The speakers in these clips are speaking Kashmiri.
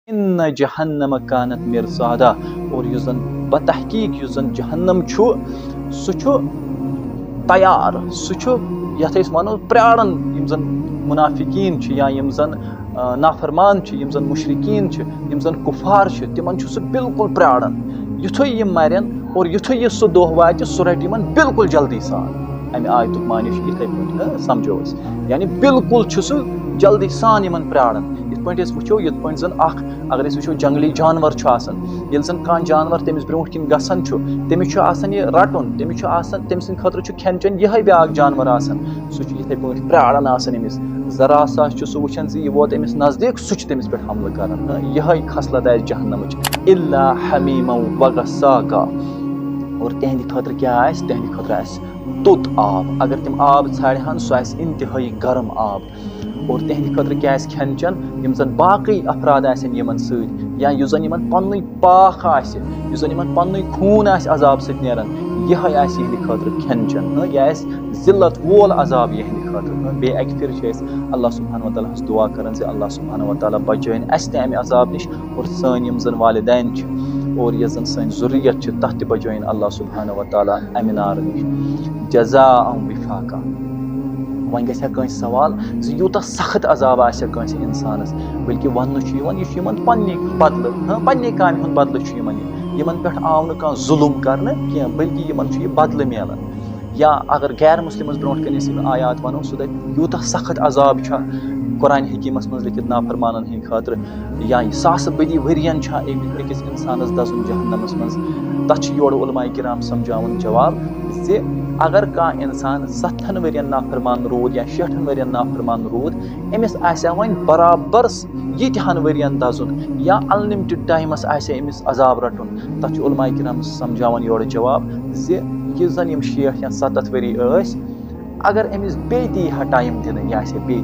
इन्न जहन्नम कानत मिरसादा और युस जन बतहकीक युस जन जहन्नम छु सु छु तैयार सु छु यथ अस वनो प्राणन यम जन मुनाफिकीन छु या यम जन नाफरमान छु यम जन मुशरिकीन छु यम जन कुफार छु तिमन छु सु बिल्कुल प्राणन युथै यम मरन और युथै ये सु दोह वात सु रट यमन बिल्कुल जल्दी सान अमे आयतुक माने छु इथे पट समझो यानी बिल्कुल छु सु जल्दी सान यमन प्राणन वो ये जन अगर वो जंगली जानवर ये जन कह जानवर तमिस ब्रोह किन गसन तमिस ये रटन तमिस खतर खेन चेन यह ब्या जानवर सह इथे पे प्राणन अमिस जरा सा सह वुचान यह वोत अमिस नजदीक सह तमिस पे हमल कर यह खसलत जहन्नम इल्ला हमीमा व गस्साका और तहद खतर क्या तहद खतर तुत आब अगर तम आब छाड़हन सह इंतहाई गर्म आब और तहद खतर क्या खेन चन यम जन बाकी अफराद यमन सत या युस जन यमन पन्न पाख युस जन यमन पन्न खून अजाब सत नेरन यह यहद खतर खेन चन यह जिल्लत वोल अजाब यहद खतर बे अक फिर अल्लाह सुब्हानहु व तआला दुआ करन से अल्लाह सुब्हानहु व तआला बचाइन अस ते अमे अजाब निश और सन यम जन वालिदैन और यह जन सन ज़ुर्रियत तथ बचाइन अल्लाह सुब्हानहु व तआला अमे नार निश जज़ाअन विफाका वन गह सवाल यूत सख्त अजाब आंस इंसानस बल्कि वन यह पन्ने बदल पन्ने काम हूँ बदल यमन पे आव न जुल्म कर बल्कि यह बदल मिलान या अगर गैर मुस्लिमस ब्रोह कन आयात वनो सह यूत सख्त अजाब कुरान हकीमस मज लिखित नाफरमानन हंद खातर या सास बदी वरियन अकिस इंसानस दसन जहन्नमस मज तथ योर उलमाए किराम समझावन जवाब जे अगर कह इंसान 7 वरियन नाफरमान रूद या 60 वरियन नाफरमान रूद अमिस वन बराबर यितहन वरियन दजुन या अनलिमिटेड टाइमस अमिस अजाब रटुन तथ उलमाए किराम समझावन योर जवाब जे यह जन 60 या 70 वरी अगर अमिस बे टाइम दिन यह बे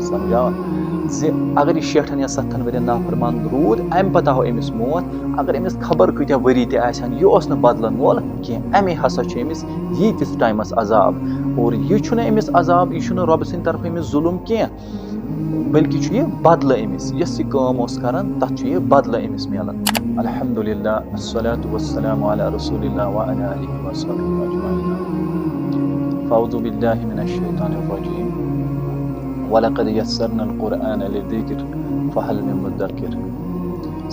समझावन जे अगर यह 60 या 70 वरियन नाफरमान रूद अम पत आव अमिस मौत अगर अमिस खबर कत्या वरी तहन यह बदलन वोल कह अमे हसा अमिस यीतिस टाइमस अजाब और यह अमिस अजाब यह रब सद तरफ अमिस जुल्म कह बल्कि यह बदल अमिस यस काम करान तथ यह बदल अमिस मिलान अल्हम्दुलिल्लाह अस्सलातु वस्सलामु अला रसूलिल्लाह व अला आलिहि व अस्हाबिहि अजमईन फ़अऊज़ु बिल्लाहि मिनश शैतानिर रजीम वलक़द यस्सरनल क़ुरआन लिज़्ज़िक्र फ़हल मिन मुद्दकिर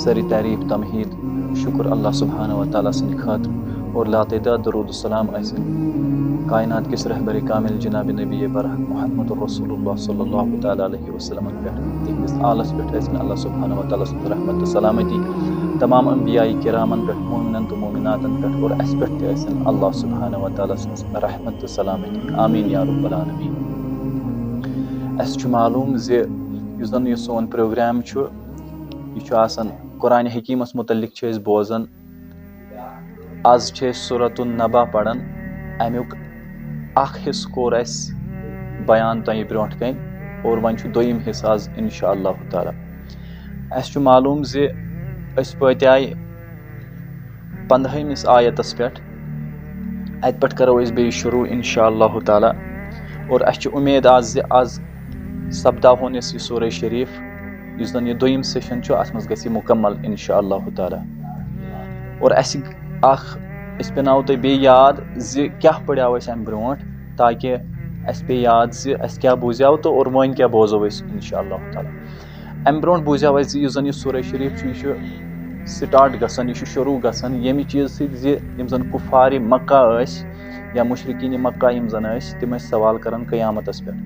सारी तारीफ तमहीद शुक्र अल्लाह सुब्हानहु व तआला सद खातिर और लातेदाद दरूद सलाम कायनात किस रहबर कामिल जनाब नबी बरहक मुहम्मद रसूलुल्लाह सल्लल्लाहु तआला अलैहि वसल्लम पे तिहदिस आलस पे अल्लाह सुब्हानहु व तआला सद रहमत सलामती तमाम अंबियाई किरामन पे मोमिनन तो मोमिनातन पे और अस पे अल्लाह सुब्हानहु व तआला सद रहमत सलामती आमीन या रब्बल आलमीन अस मालूम जे युस जन यह सोन प्रोग्राम यह कुरान हकीमस मुतल्लिक बोजन आज सूरतुन नबा पढ़न अमुक हिस्स कोर बयान तय ब्रोट कन और वन दोयम हिस्स आज इंशाअल्लाह ताला अस मालूम जे पत आय 15 आयतस पे अत पे करो बे शुरू इंशाअल्लाह ताला और अस उम्मीद आज सपदावन यह सूरह शरीफ इस जन यह दोयम सेशन अत मज गि मुकम्मल इंशाअल्लाह ताला और अस पेनाव तुम बे याद जे क्या पढ़ाव अम ब्रो ताकि अस पे याद जे अस क्या बूझाव तो और वन क्या बोजो इंशाअल्लाह ताला अम ब्रो बूझाव इस जन यह सूरह शरीफ यह स्टार्ट गसन यह शुरू गसन यमि चीज सम जन कुफार मक्का या मुशरिकीन मक्का यम जन तम सवाल करान क़यामतस पे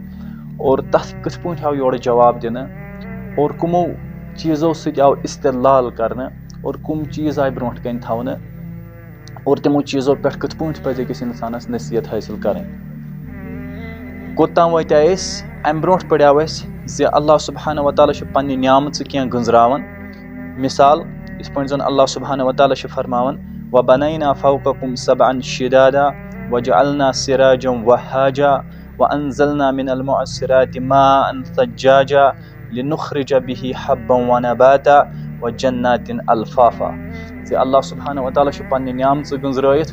और तथ कथ पे आव योर जवाब दिन और कमो चीज़ों सत आव इस्तेलाल करने और कम चीज़ आय ब्रोह कन थवन और तमो चीज़ों पे कथ पे पज अकिस इंसानस नसीहत हासिल करें कोताम वत अम ब्रोह पढ़ाव जे अल्लाह सुब्हानहु व तआला पन्ने नियामत क्या गंजरावन मिसाल इस पे जन अल्लाह सुब्हानहु व तआला फरमावन व बनैना फौककुम सबअन शिदादा व जअलना सिराजन वहाजा व अनज़लना मिनल मुअस्सिराति माअन सज्जाजा लिनुखरिज बिही हब्बन व नबाता व जन्नातिन अल्फाफा जे अल्लाह सुब्हानहु व तआला पन्ने नियामत गंजरायत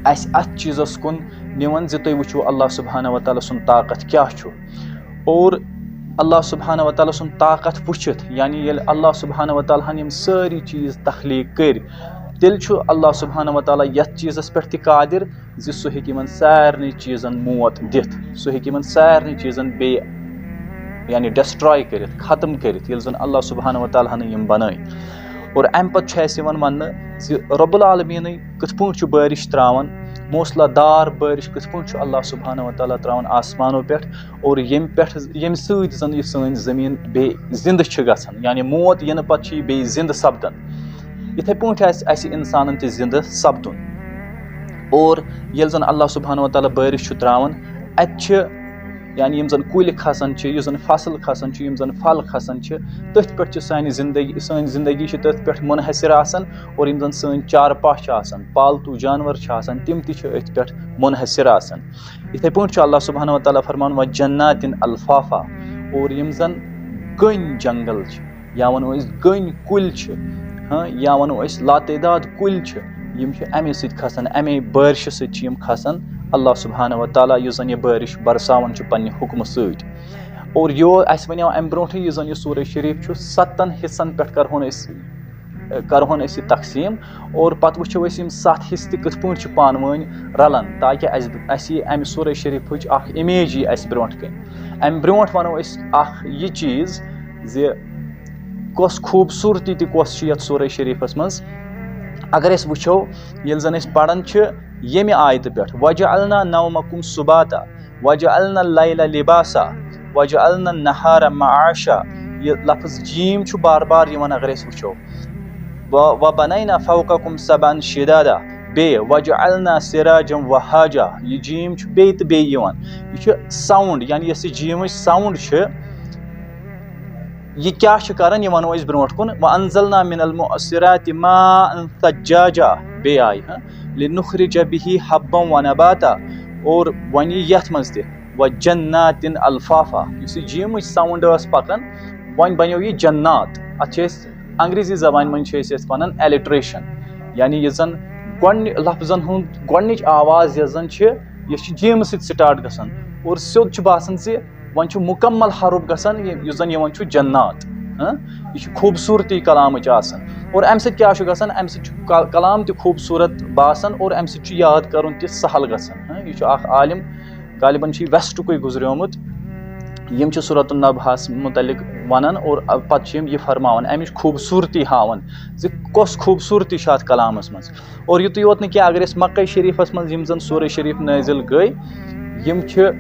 अत चीज़स कुन निवन जे तुम वो अल्लाह सुब्हानहु व तआला सुन ताकत क्या और اللہ سبحانہ و تعالیٰ سُنٛد طاقت وٕچھِتھ یعنی ییٚلہِ اللہ سبحانہ و تعالیٰ ہن یِم سٲری چیٖز تخلیٖق کٔرۍ تیٚلہِ چھُ اللہ سبحانہ و تعالیٰ یَتھ چیٖزَس پٮ۪ٹھ تہِ قادِر زِ سُہ ہیٚکہِ یِمن سارنٕے چیٖزن موت دِتھ سُہ ہیٚکہِ یِمن سارنٕے چیٖزن بیٚیہِ یعنی ڈسٹراے کٔرِتھ ختم کٔرِتھ ییٚلہِ زن اللہ سبحانہ و تعالیٰ ہن یِم بنٲے اور اَمہِ پتہٕ چھُ اَسہِ یِوان وَننہٕ زِ رۄب العالمیٖنٕے کِتھ پٲٹھۍ چھُ بٲرِش تراوان موسلا دار بٲرِش کِتھ پٲٹھۍ چھُ اللہ سبحانہ و تعالیٰ تراوان آسمانو پٮ۪ٹھ اور ییٚمہِ سۭتۍ زن یہِ سٲنۍ زٔمیٖن بیٚیہِ زِندٕ چھِ گژھان یعنی موت یِنہٕ پتہٕ چھِ یہِ بیٚیہِ زِندٕ سپدان یِتھٕے پٲٹھۍ آسہِ اَسہِ اِنسانن تہِ زِندٕ سپدُن اور ییٚلہِ زن اللہ سبحانہ و تعالیٰ بٲرِش چھُ تراوان اَتہِ چھِ یعنی یِم زن کُلۍ کھسان چھِ یُس زن فصل کھسان چھُ یِم زن پھل کھسان چھِ تٔتھۍ پٮ۪ٹھ چھِ سانہِ سٲنۍ زندگی چھِ تٔتھۍ پٮ۪ٹھ مُنحصر آسان اور یِم زن سٲنۍ چارپاہ چھِ آسان پالتوٗ جانور چھِ آسان تِم تہِ چھِ أتھۍ پٮ۪ٹھ مُنحصر آسان یِتھٕے پٲٹھۍ چھُ اللہ سبحانہ و تعالیٰ فرمان وَجَنَّاتٍ الفافا اور یِم زن گٔنۍ جنگل چھِ یا وَنو أسۍ گٔنۍ کُلۍ چھِ یا وَنو أسۍ لاتعداد کُلۍ چھِ یِم چھِ اَمے سۭتۍ کھسان اَمے بٲرشہِ سۭتۍ چھِ یِم کھسان اللہ سبحانہ و تعالیٰ یُس زن یہِ بٲرِش برساوان چھُ پننہِ حُکمہٕ سۭتۍ اور اَسہِ وَنیو اَمہِ برونٛٹھٕے یُس زن یہِ سورہ شریٖف چھُ 7 حِصن پٮ۪ٹھ کرہون أسۍ یہِ تقسیٖم اور پتہٕ وٕچھو أسۍ یِم 7 حِصہٕ تہِ کِتھ پٲٹھۍ چھِ پانہٕ ؤنۍ رلان تاکہِ اَسہِ یی اَمہِ سورہ شریٖفٕچ اکھ اِمیج یی اَسہِ برونٛٹھ کَنۍ اَمہِ برونٛٹھ وَنو أسۍ اکھ یہِ چیٖز زِ کۄس خوٗبصوٗرتی تہِ کۄس چھِ یتھ سورہ شریٖفس منٛز اگر أسۍ وٕچھو ییٚلہِ زن أسۍ پران چھِ ییٚمہِ آیتہٕ پٮ۪ٹھ وَجَعَلْنَا نَوْمَكُمْ سُباتا وَجَعَلْنَا اللَّيْلَ لِباسا وَجَعَلْنَا النَّهَارَ مَعاشا یہِ لفظ جیٖم چھُ بار بار یِوان اگر أسۍ وٕچھو وَبَنَيْنَا فَوْقَكُمْ سَبْعًا شِدَادًا بیٚیہِ وَجَعَلْنَا سِرَاجًا وَہَاجًا یہِ جیٖم چھُ بیٚیہِ تہٕ بیٚیہِ یِوان یہِ چھُ ساوُنٛڈ یعنی یۄس یہِ جیٖمٕچ ساوُنٛڈ چھِ یہِ کیاہ چھِ کران یہِ وَنو أسۍ برونٛٹھ کُن وَأَنزَلْنَا مِنَ الْمُعْصِرَاتِ ماءً ثَجَّاجًا بیٚیہِ آیہِ لِنُخْرِجَ بِهِ حَبًّا وَنَبَاتًا اور وۄنۍ یی یَتھ منٛز تہِ وَجَنَّاتٍ الفافا یُس یہِ جیٖمٕچ ساوُنٛڈ ٲس پَکان وۄنۍ بَنیو یہِ جنات اَتھ چھِ أسۍ انگریٖزی زبانہِ منٛز چھِ أسۍ یَتھ وَنان ایلِٹریشن یعنی یُس زن لفظن ہُنٛد گۄڈنِچ آواز یۄس زن چھِ یہِ چھِ جیٖمہٕ سۭتۍ سٹارٹ گژھان اور سیوٚد چھُ باسان زِ وۄنۍ چھُ مُکمل حرُف گژھان یُس زن یِوان چھُ جنات یہِ چھِ خوٗبصوٗرتی کلامٕچ آسان اور اَمہِ سۭتۍ کیاہ چھُ گژھان اَمہِ سۭتۍ چھُ کلام تہِ خوٗبصوٗرت باسان اور اَمہِ سۭتۍ چھُ یاد کرُن تہِ سہل گژھان یہِ چھُ اکھ عالِم غالبن چھُ یہِ ویسٹُکُے گُزریومُت یِم چھِ سورۃ النبحس مُتعلق ونان اور پتہٕ چھِ یِم یہِ فرماوان اَمِچ خوٗبصوٗرتی ہاوان زِ کۄس خوٗبصوٗرتی چھِ اَتھ کلامس منٛز اور یِتُے یوت نہٕ کینٛہہ اگر أسۍ مکہ شریٖفس منٛز یِم زن سورہ شریٖف نٲزِل گٔے یِم چھِ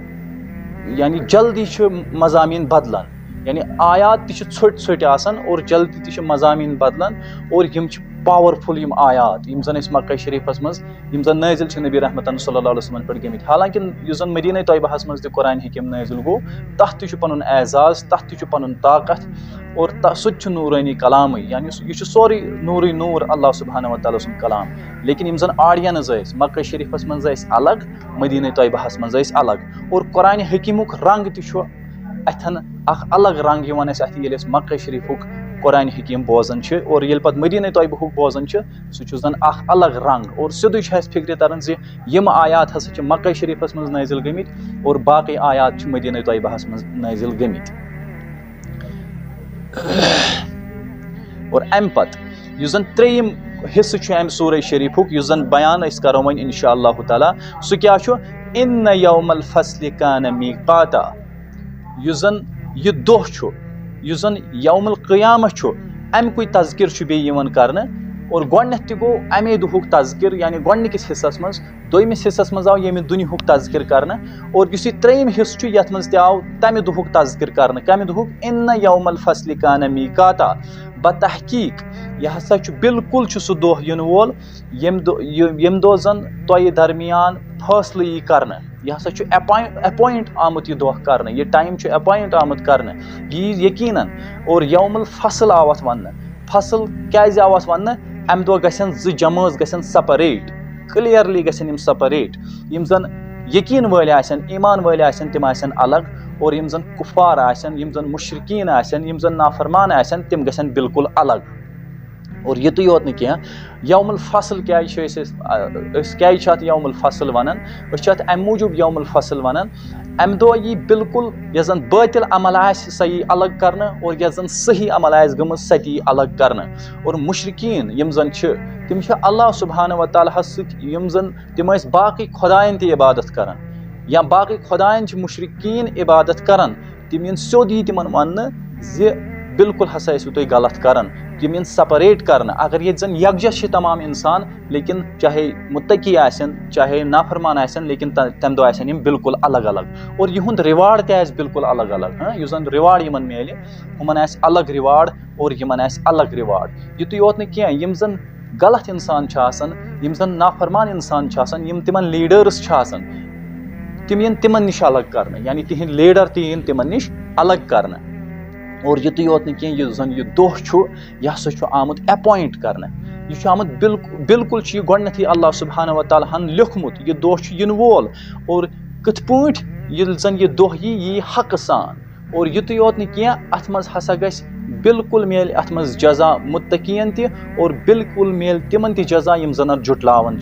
یعنی جلدی چھِ مضامیٖن بدلان یعنی آیات تہِ چھِ ژھوٚٹۍ ژھوٚٹۍ آسان اور جلدی تہِ چھِ مضامیٖن بدلان اور یِم چھِ پاورفُل یِم آیات یِم زن أسۍ مکہ شریٖفس منٛز یِم زن نٲزِل چھِ نبی رحمتن صلی اللہ علیہ وسلمن پٮ۪ٹھ گٔمٕتۍ حالانکہِ یُس زن مدیٖنہ طیبہس منٛز تہِ قرآنِ حکیٖم نٲزِل گوٚو تتھ تہِ چھُ پنُن اعزاز تتھ تہِ چھُ پنُن طاقت اور سُہ تہِ چھُ نوٗرٲنی کلامٕے یعنی یہِ چھُ سورُے نوٗرٕے نوٗر اللہ سبحانہ و تعالیٰ سُنٛد کلام لیکن یِم زن آڈینٕز ٲسۍ مکہ شریٖفس منٛز ٲسۍ الگ مدیٖنہ طیبہس منٛز ٲسۍ الگ اور قرآنِ حکیٖمُک رنٛگ تہِ چھُ اتھٮ۪ن اکھ الگ رنٛگ یِوان اَسہِ اتھِ ییٚلہِ أسۍ مکہ شریٖفُک قرآنِ حکیٖم بوزان چھِ اور ییٚلہِ پتہٕ مدیٖنہ طیبہُک بوزان چھِ سُہ چھُ زن اکھ الگ رنٛگ اور سیوٚدُے چھُ اَسہِ فِکرِ تران زِ یِم آیات ہسا چھِ مکہ شریٖفس منٛز نٲزِل گٔمٕتۍ اور باقٕے آیات چھِ مدیٖنہ طیبہس منٛز نٲزِل گٔمٕتۍ اور اَمہِ پتہٕ یُس زن ترٛیٚیِم حِصہٕ چھُ اَمہِ سورہ شریٖفُک یُس زن بیان أسۍ کرو وۄنۍ انشاء اللہ تعالیٰ سُہ کیاہ چھُ اِنَّ یومَ الفصلِ کانَ میٖقاتا یُس زن یہِ دۄہ چھُ یُس زن یومُ القیامہ چھُ اَمکُے تذکِر چھُ بیٚیہِ یِوان کرنہٕ اور گۄڈنٮ۪تھ تہِ گوٚو اَمے دۄہُک تذکِر یعنی گۄڈنِکِس حِصس منٛز دوٚیمِس حِصس منٛز آو ییٚمہِ دُنیہُک تذکِر کرنہٕ اور یُس یہِ ترٛیٚیِم حِصہٕ چھُ یتھ منٛز تہِ آو تمہِ دۄہُک تذکِر کرنہٕ کمہِ دۄہُک اِنَّ یومَ الفصلِ کانَ میٖقاتا بتحقیٖق یہِ ہسا چھُ بالکُل چھُ سُہ دۄہ یِنہٕ وول ییٚمہِ دۄہ زن تۄہہِ درمیان فٲصلہٕ یی کرنہٕ یہِ ہسا چھُ اٮ۪پویِنٹ آمُت یہِ دۄہ کرنہٕ یہِ ٹایم چھُ اٮ۪پویِنٹ آمُت کرنہٕ یہِ یی یقیٖنن اور یومُ الفصل آو اتھ وننہٕ فصل کیازِ آو اتھ وننہٕ امہِ دۄہ گژھن زٕ جمٲژ گژھن سپریٹ کٕلیرلی گژھن یِم سپریٹ یِم زن یقیٖن وٲلۍ آسن ایمان وٲلۍ آسن تِم آسن الگ اور یِم زن کُفار آسن یِم زن مُشرِکیٖن آسن یِم زن نافرمان آسن تِم گژھن بالکُل الگ और युतुय योत न कह यौमुल फसल क्या अत यौमुल फसल वनान अत अम मूजूब यौमुल फसल वनान अम दो यी बिल्कुल यह जन बातिल अमल आसि सह यी अलग करना और यह जन सही अमल आसि गमज सह ती अलग करना और मुशरिकीन यम जन तिम अल्लाह सुब्हानहु व तआला सत्य यम जन तिम बाकी खुदायन ती इबादत करान या बाकी खुदायन मुशरिकीन इबादत करान तिम यन स्योद यी तिमन वन ज बिल्कुल हसा तुम गलत करान तिम यन सेपरेट करना अगर ये जन यकजह तमाम इंसान लेकिन चाहे मुत्तकी आसन चाहे नाफरमान आसन लेकिन तम दो आसन यम बिल्कुल अलग अलग और यहुंद रिवार्ड ते आस बिल्कुल अलग अलग युस जन रिवार्ड यमन मेले हुमन आस अलग रिवार्ड और यमन आस अलग रिवार्ड युतुय योत न कह यम जन गलत इंसान आसन यम जन नाफरमान इंसान आसन यम तिमन लीडर्स आसन तिम यन तिमन निश अलग करना यानी तिहिंद लीडर ती यन तिमन निश अलग करना और युतुय योत न कह यह जन यह दोह यह हसा आमुत अपॉइंट करना यह आमुत बिल्कुल यह गोडनेथी अल्लाह सुब्हानहु व तआला हन लिखमुत यह दोह इन वोल और कथ पॉइंट यह जन यह दोह यी हक सान और युतुय योत न कह अथ मज हसा गस बिल्कुल मेल अथ मज जजा मुत्तकीन ति और बिल्कुल मेल तिमन ति जजा यम जन जुटलावन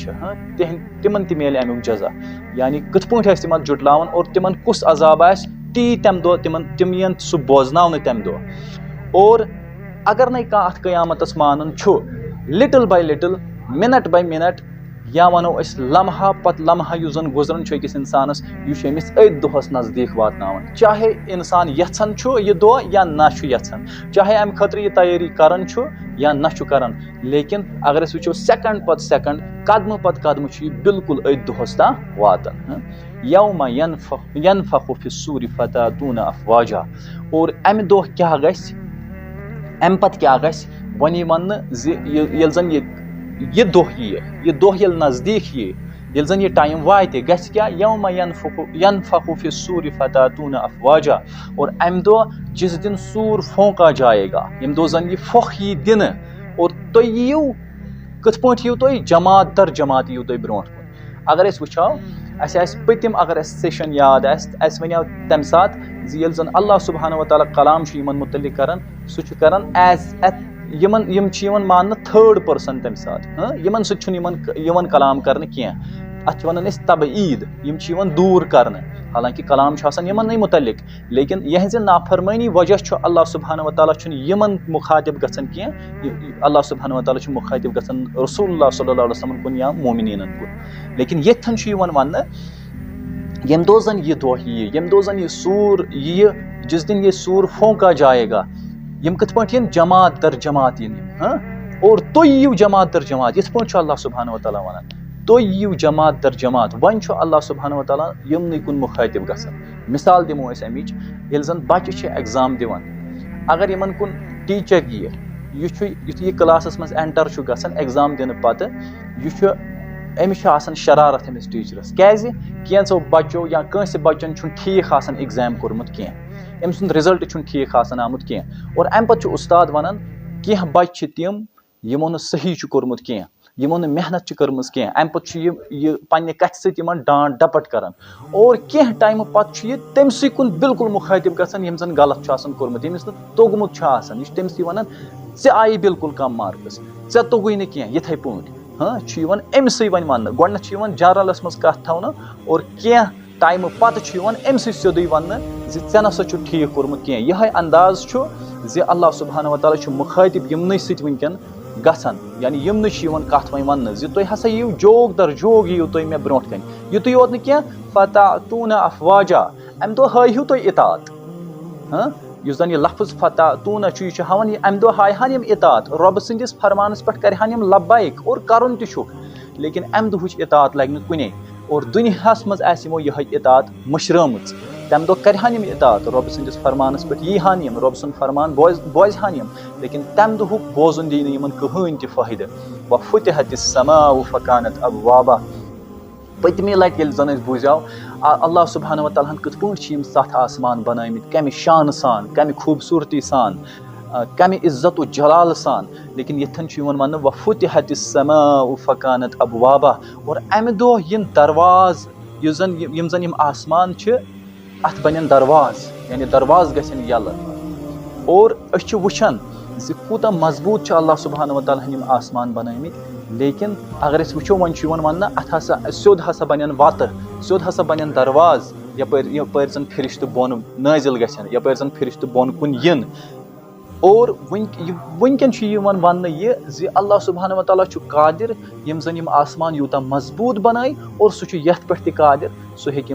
तिमन ति मेल अमुक जजा यानी कथ पॉइंट तिमन जुटलावन और तिमन कुस अजाब आस ती तम दो तिम यन सह बोजन तम दो और अगर न कह अत क़यामतस मानन little bye little minute by minute या वनो लम्हा पत लम्हा यु जन गुजरन अकिस इंसानस यह अमिस अथ दोहस नजदीक वातनावन चाहे इंसान यछन यह दो या ना यछन चाहे अम खतर यह तैयारी करन या ना करन लेकिन अगर वो सेकंड पत सेकंड कदम पत कदम बिल्कुल अथ दोहस ता वातन यौम यनफखु फिस्सूरि फतातून अफवाजा और अम दोह क्या गस अम पत क्या गस वन वन ये जन यह दोह ये नजदीक ये जन यह टाइम वाते गस क्या यौम यनफखु फिस्सूरि फतातून अफवाजा और अम दो जिस दिन सूर फोंका जाएगा यम दो जन यह फोख यी दिन और तुम यीव कथ पॉइंट यीव तुम जमात दर जमात यीव तुम ब्रोट कुन अगर वो पतिम अगर सेशन याद वनो तम सात जन अल्लाह सुब्हानहु व तआला कलाम यमन मुतल्लिक करान सह करान एज यमन मान थर्ड पर्सन तम सात यमन सवन कलाम कर अत वन तबईद यम दूर कर हालांकि कलाम यमन नहीं मुतल्लिक लेकिन यहज नाफरमानी वजह अल्लाह सुब्हानहु व तआला यमन मुखातिब गसन कह अल्लाह सुब्हानहु व तआला मुखातिब गसन रसूलुल्लाह सल्लल्लाहु अलैहि वसल्लम कुन या मोमिनीन कुन लेकिन यथन वन यम दो जन यह दोह यम दो जन यह सूर जिस दिन ये सूर फोंका जाएगा यम कथ पॉइंट जमात दर जमात और तुम यीव जमात दर जमात यथ पॉइंट अल्लाह सुब्हानहु व तआला वनान तुम यीव जमात दर जमात वन अल्लाह सुब्हानहु व तआला यमन कुन मुखातिब गसन मिसाल दिमो अमिच ये जन बच्चे एग्जाम दिवान अगर यमन कुन टीचर यह क्लासस मज एंटर गसन एग्जाम दिन पत अमिस शरारत अमिस टीचरस कैंसो बच्चों या कंस बच्चन ठीक एग्जाम कोर्मुत कह अम सुंद रिजल्ट ठीक आमुत कह और अम पे उस्ताद वनान कह बच्चे तिम यमो न सही कोर्मुत कह यमो न मेहनत कर्म कह अम पे पन्ने कथ सत डांट डपट करान और कह टाइम पे तमसी कुन बिल्कुल मुखातिब गसन यम जन गलत कोर्मुत यमिस न तोगमुत यह तमसी वनान ऐ आई बिल्कुल कम मार्क्स ऐ तोगुई न कह यथे पॉइंट अमसे वन वन गोडनथ जनरलस मज कथ थवन और कह टाइम पत अमसे सोद वन ऐ नसा ठीक कोर्मुत कह यह अंदाज अल्लाह सुब्हानहु व तआला मुखातिब यमन सत वनकन गसन यानी यमन कथ वन तुम हसा यीव जोग दर जोग यीव तुम मे ब्रोट कन युतुय योत न कह फतातून अफवाजा अम दो हायु तुम इतात युस जन यह लफ्ज फतातून यह हावन अम दो हायहान यम इतात रब सदिस फरमानस पे करहान यम लब्बैक और करन तुक लेकिन अम दुहुच इतात लग कुने और दुनियास मज आसमो यह इतात मशरमच तम दो करहान यम इतात रब सदिस फरमानस पे यीहान यम रब सुन फरमान बोजहान यम लेकिन तम दुहुक बोजन दी यमन कहीं ति फायदे व फुतिहतिस समाउ फकानत अबवाबा पतमी लट ये जन बूझो अल्लाह सुब्हानहु व तआला कथ पॉइंट सत आसमान बनामित कम शान सान कम खूबसूरती सान कम इज्जत जलाल सान लेकिन यथन वन व फुतिहतिस समाउ फकानत अबवाबा और अम दो यम दरवाज यम जन आसमान अत बन दरवाज यानी दरवाज गसन यल और वुचान زِ کوٗتاہ مضبوٗط چھِ اللہ سبحانہ وتعالیٰ ہن یِم آسمان بنٲومٕتۍ لیکن اگر أسۍ وٕچھو وۄنۍ چھُ یِوان وننہٕ اتھ ہسا سیوٚد ہسا بنن وتہٕ سیوٚد ہسا بنن درواز یپٲرۍ زن فرشتہٕ بۄن نٲزِل گژھن یپٲرۍ زن فرشتہٕ بۄن کُن یِن اور وٕنکٮ۪ن چھُ یِوان وننہٕ یہِ زِ اللہ سبحانہ وتعالیٰ چھُ قادر یِم زن یِم آسمان یوٗتاہ مضبوٗط بنایہِ اور سُہ چھُ یتھ پٮ۪ٹھ تہِ قادر سُہ ہیٚکہِ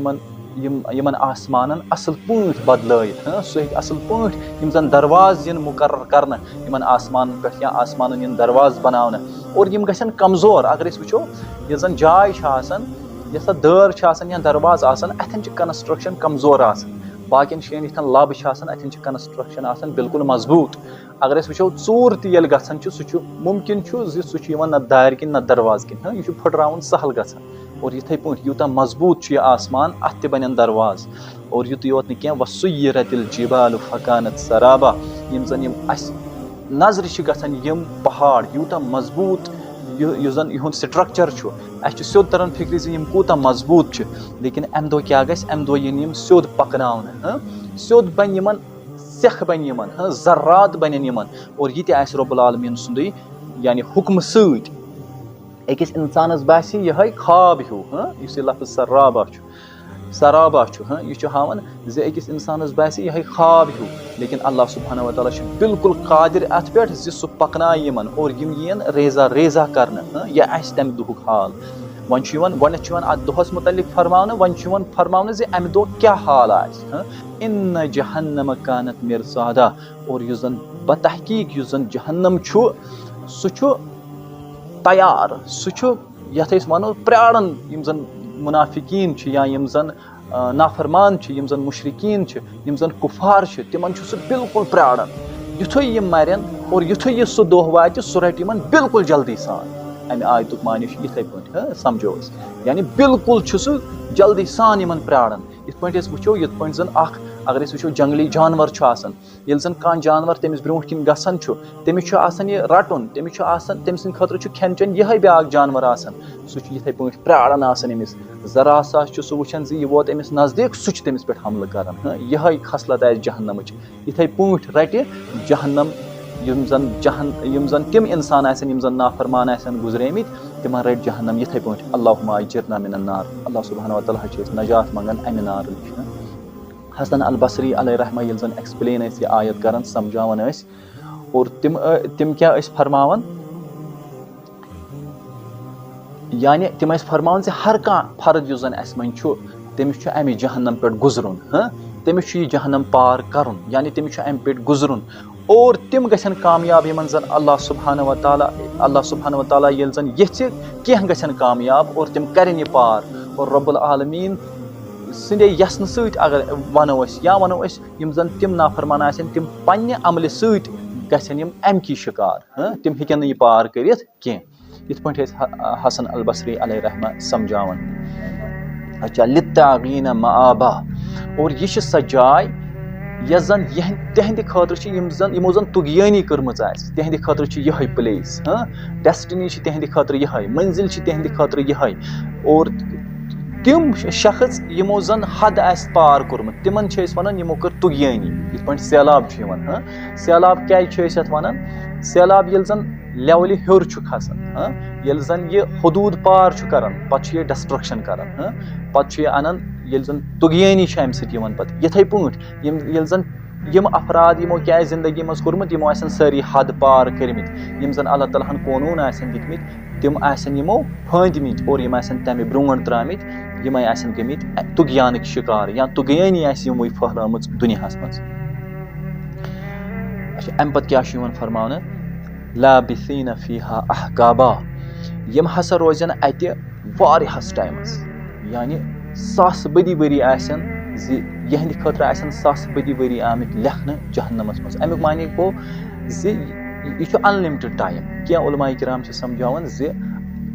یِمن آسمانن اصل پٲٹھۍ بدلٲیِتھ سُہ ہیٚکہِ اصل پٲٹھۍ یِم زن درواز یِن مُقرر کرنہٕ یِمن آسمانن پٮ۪ٹھ یا آسمانن یِن درواز بناونہٕ اور یِم گژھن کمزور اگر أسۍ وٕچھو یۄس زن جاے چھِ آسان یۄس سۄ دٲر چھِ آسان یا درواز آسان اتٮ۪ن چھِ کنسٹرکشن کمزور آسان باقین جاین یِتھ کٔنۍ لب چھِ آسان اتٮ۪ن چھِ کنسٹرکشن آسان بالکل مضبوٗط اگر أسۍ وٕچھو ژوٗر تہِ ییٚلہِ گژھان چھُ سُہ چھُ مُمکِن چھُ زِ سُہ چھُ یِوان نتہٕ دارِ کِنۍ نتہٕ درواز کِنۍ یہِ چھُ پھٕٹراوُن سہل گژھان اور یِتھٕے پٲٹھۍ یوٗتاہ مضبوٗط چھُ یہِ آسمان اتھ تہِ بنن درواز اور یُتُے یوت نہٕ کینٛہہ وَسُیِّرَتِ الجِبالُ فَکانَتْ سَرابا یِم زن یِم اسہِ نظرِ چھِ گژھان یِم پہاڑ یوٗتاہ مضبوٗط یُس زن یِہُنٛد سٹرکچر چھُ اسہِ چھُ سیوٚد تران فِکرِ زِ یِم کوٗتاہ مضبوٗط چھِ لیکن امہِ دۄہ کیاہ گژھِ امہِ دۄہ یِن یِم سیوٚد پکناونہٕ سیوٚد بنہِ یِمن سٮ۪کھ بنہِ یِمن ذرات بنن یِمن اور یہِ تہِ آسہِ رۄب العالمیٖن سُنٛدُے یعنی حُکمہٕ سۭتۍ أکِس انسانس باسہِ یِہے خواب ہیوٗ یُس یہِ لفظ سرابا چھُ یہِ چھُ ہاوان زِ أکِس انسانس باسہِ یِہے خواب ہیوٗ لیکن اللہ سبحانہ وتعالیٰ چھُ بالکل قادر اتھ پٮ۪ٹھ زِ سُہ پکنایہِ یِمن اور یِم یِن ریزا کرنہٕ یہِ آسہِ تمہِ دۄہُک حال وۄنۍ چھُ یِوان گۄڈنٮ۪تھ چھُ یِوان اتھ دۄہس مُتعلق فرماونہٕ وۄنۍ چھُ یِوان فرماونہٕ زِ امہِ دۄہ کیاہ حال آسہِ اِنَّ جہنَمَ کانت مِرصادا اور یُس زن بتحقیٖق یُس زن جہنم چھُ سُہ چھُ تیار سُہ چھُ یتھ أسۍ ونو پرٛاران یِم زن مُنافِقیٖن چھِ یا یِم زن نافرمان چھِ یِم زن مُشرِقیٖن چھِ یِم زن کُفار چھِ تِمن چھُ سُہ بالکل پرٛاران یِتھُے یِم مرن اور یِتھُے یہِ سُہ دۄہ واتہِ سُہ رٹہِ یِمن بالکل جلدی سان امہِ آیتُک معنے چھُ یِتھٕے پٲٹھۍ سمجھو أسۍ یعنی بالکل چھُ سُہ جلدی سان یِمن پرٛاران یِتھ پٲٹھۍ أسۍ وٕچھو یِتھ پٲٹھۍ زن اکھ اگر أسۍ وٕچھو جنگلی جانور چھُ آسان ییٚلہِ زن کانٛہہ جانور تٔمِس برونٛٹھ کِنۍ گژھان چھُ تٔمِس چھُ آسان یہِ رٹُن تٔمِس چھُ آسان تٔمۍ سٕنٛدِ خٲطرٕ چھُ کھٮ۪ن چٮ۪ن یِہے بیاکھ جانور آسان سُہ چھُ یِتھٕے پٲٹھۍ پرٛاران آسان أمِس ذرا ہسا چھُ سُہ وٕچھان زِ یہِ ووت أمِس نزدیٖک سُہ چھُ تٔمِس پٮ۪ٹھ حملہٕ کران یِہے خصلت آسہِ جہنمٕچ یِتھٕے پٲٹھۍ رٹہِ جہنم یِم زن تِم انسان آسن یِم زن نافرمان آسن گُزریمٕتۍ تِمن رٹہِ جہنم یِتھٕے پٲٹھۍ اللہُمَّ اجرنا من النار اللہ سبحانہ وتعالیٰ چھِ أسۍ نجات منٛگان امہِ نار نِش حسن البصری علیہ رحمہ ییٚلہِ زن ایٚکسپلین ٲسۍ یہِ آیت کران سمجھاوان ٲسۍ اور تِم کیاہ ٲسۍ فرماوان یعنی تِم ٲسۍ فرماوان زِ ہر کانٛہہ فرد یُس زن اسہِ منٛز چھُ تٔمِس چھُ امہِ جہنم پٮ۪ٹھ گُزرُن تٔمِس چھُ یہِ جہنم پار کرُن یعنی تٔمِس چھُ امہِ پٮ۪ٹھ گُزرُن اور تِم گژھن کامیاب یِمن زن اللہ سبحانہ وتعالیٰ ییٚلہِ زن یژھِ کینٛہہ گژھن کامیاب اور تِم کرن یہِ پار اور رۄب العالمیٖن سٕنٛدے یژھنہٕ سۭتۍ اگر ونو أسۍ یا ونو أسۍ یِم زن تِم نافرمان آسن تِم پننہِ عملہِ سۭتۍ گژھن یِم امہِ کی شِکار تِم ہیٚکن نہٕ یہِ پار کٔرِتھ کینٛہہ یِتھ پٲٹھۍ ٲسۍ حسن البصری علیہ رحمہ سمجھاوان اچھا لِلطاغیٖنَ مآبا اور یہِ چھِ سۄ جاے یۄس زن تِہنٛدِ خٲطرٕ چھِ یِمو زن تُغیٲنی کٔرمٕژ آسہِ تِہنٛدِ خٲطرٕ چھِ یِہے پلیس ڈیسٹنی چھِ تِہنٛدِ خٲطرٕ یِہے منزِل چھِ تِہنٛدِ خٲطرٕ یِہے اور تِم شخص یِمو زن حد آسہِ پار کوٚرمُت تِمن چھِ أسۍ ونان یِمو کٔر تُغیٲنی یِتھ پٲٹھۍ سہلاب چھُ یِوان سہلاب کیازِ چھِ أسۍ یتھ ونان سہلاب ییٚلہِ زن لیولہِ ہیوٚر چھُ کھسان ییٚلہِ زن یہِ حدوٗد پار چھُ کران پتہٕ چھُ یہِ ڈسٹرکشن کران پتہٕ چھُ یہِ انان ییٚلہِ زن تُغیٲنی چھِ امہِ سۭتۍ یِوان پتہٕ یِتھٕے پٲٹھۍ ییٚلہِ زن یِم افراد یِمو کیٛاہ آسہِ زندگی منٛز کوٚرمُت یِمو آسن سٲری حد پار کٔرمٕتۍ یِم زن اللہ تعالیٰ ہن قونوٗن آسن دِتمٕتۍ تِم آسن یِمو ہٲنٛدۍمٕتۍ اور یِم آسن تمہِ برونٛٹھ درٛامٕتۍ یِمے آسن گٔمٕتۍ تُغیانٕکۍ شِکار یا تُغیٲنی آسہِ یِموٕے پھٔہلٲمٕژ دُنیاہس منٛز اچھا امہِ پتہٕ کیٛاہ چھُ یِوان فرماونہٕ لابِثیٖنَ فیٖہا احقابا یِم ہسا روزن اتہِ واریاہس ٹایمس یعنی ساسہٕ بٔدی ؤری آسن زِ یِہنٛدِ خٲطرٕ آسن ساسہٕ بٔدی ؤری آمٕتۍ لیکھنہٕ جہنمس منٛز امیُک معنے گوٚو زِ یہِ چھُ انلِمٹِڈ ٹایم کینٛہہ علماء کرام چھِ سمجھاوان زِ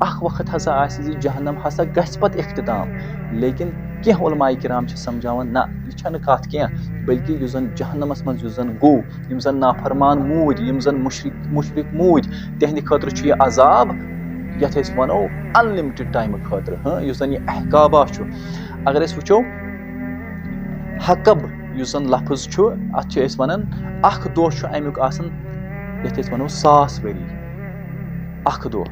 اکھ وقت ہسا آسہِ زِ جہنم ہسا گژھِ پتہٕ اختتام لیکن کینٛہہ علماء کرام چھِ سمجھاوان نہ یہِ چھنہٕ کتھ کینٛہہ بٔلکہِ یُس زن جہنمس منٛز یُس زن گوٚو یِم زن نافرمان موٗدۍ یِم زن مُشرِق موٗدۍ تِہنٛدِ خٲطرٕ چھُ یہِ عذاب یتھ أسۍ ونو انلِمٹِڈ ٹایمہٕ خٲطرٕ یُس زن یہِ احقابا چھُ اگر أسۍ وٕچھو حقب یُس زن لفظ چھُ اتھ چھِ أسۍ ونان اکھ دۄہ چھُ امیُک آسان یَتھ أسۍ وَنو 1000 ؤری اکھ دۄہ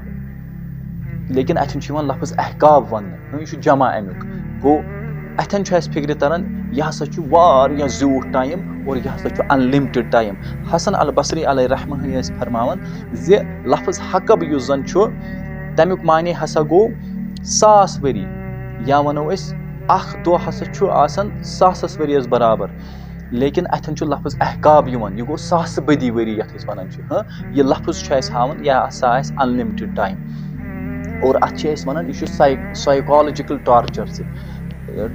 لیکن اَتھٮ۪ن چھُ یِوان لفظ احقاب وَننہٕ یہِ چھُ جمع اَمیُک گوٚو اَتھٮ۪ن چھُ اَسہِ فِکرِ تران یہِ ہسا چھُ واریاہ زیوٗٹھ ٹایم اور یہِ ہسا چھُ انلِمٹِڈ ٹایم حسن البصری علیہ رحمہ ٲسۍ فرماوان زِ لفظ حقب یُس زن چھُ تمیُک معنے ہسا گوٚو 1000 ؤری یا وَنو أسۍ اکھ دۄہ ہسا چھُ آسان 1000 ؤریَس برابر لیکن اَتھٮ۪ن چھُ لفظ احقاب یِوان یہِ گوٚو 1000 بٔدی ؤری یَتھ أسۍ وَنان چھِ یہِ لفظ چھُ اَسہِ ہاوان یہِ ہسا آسہِ انلِمٹِڈ ٹایم اور اَتھ چھِ أسۍ وَنان یہِ چھُ سایکالجِکل ٹارچر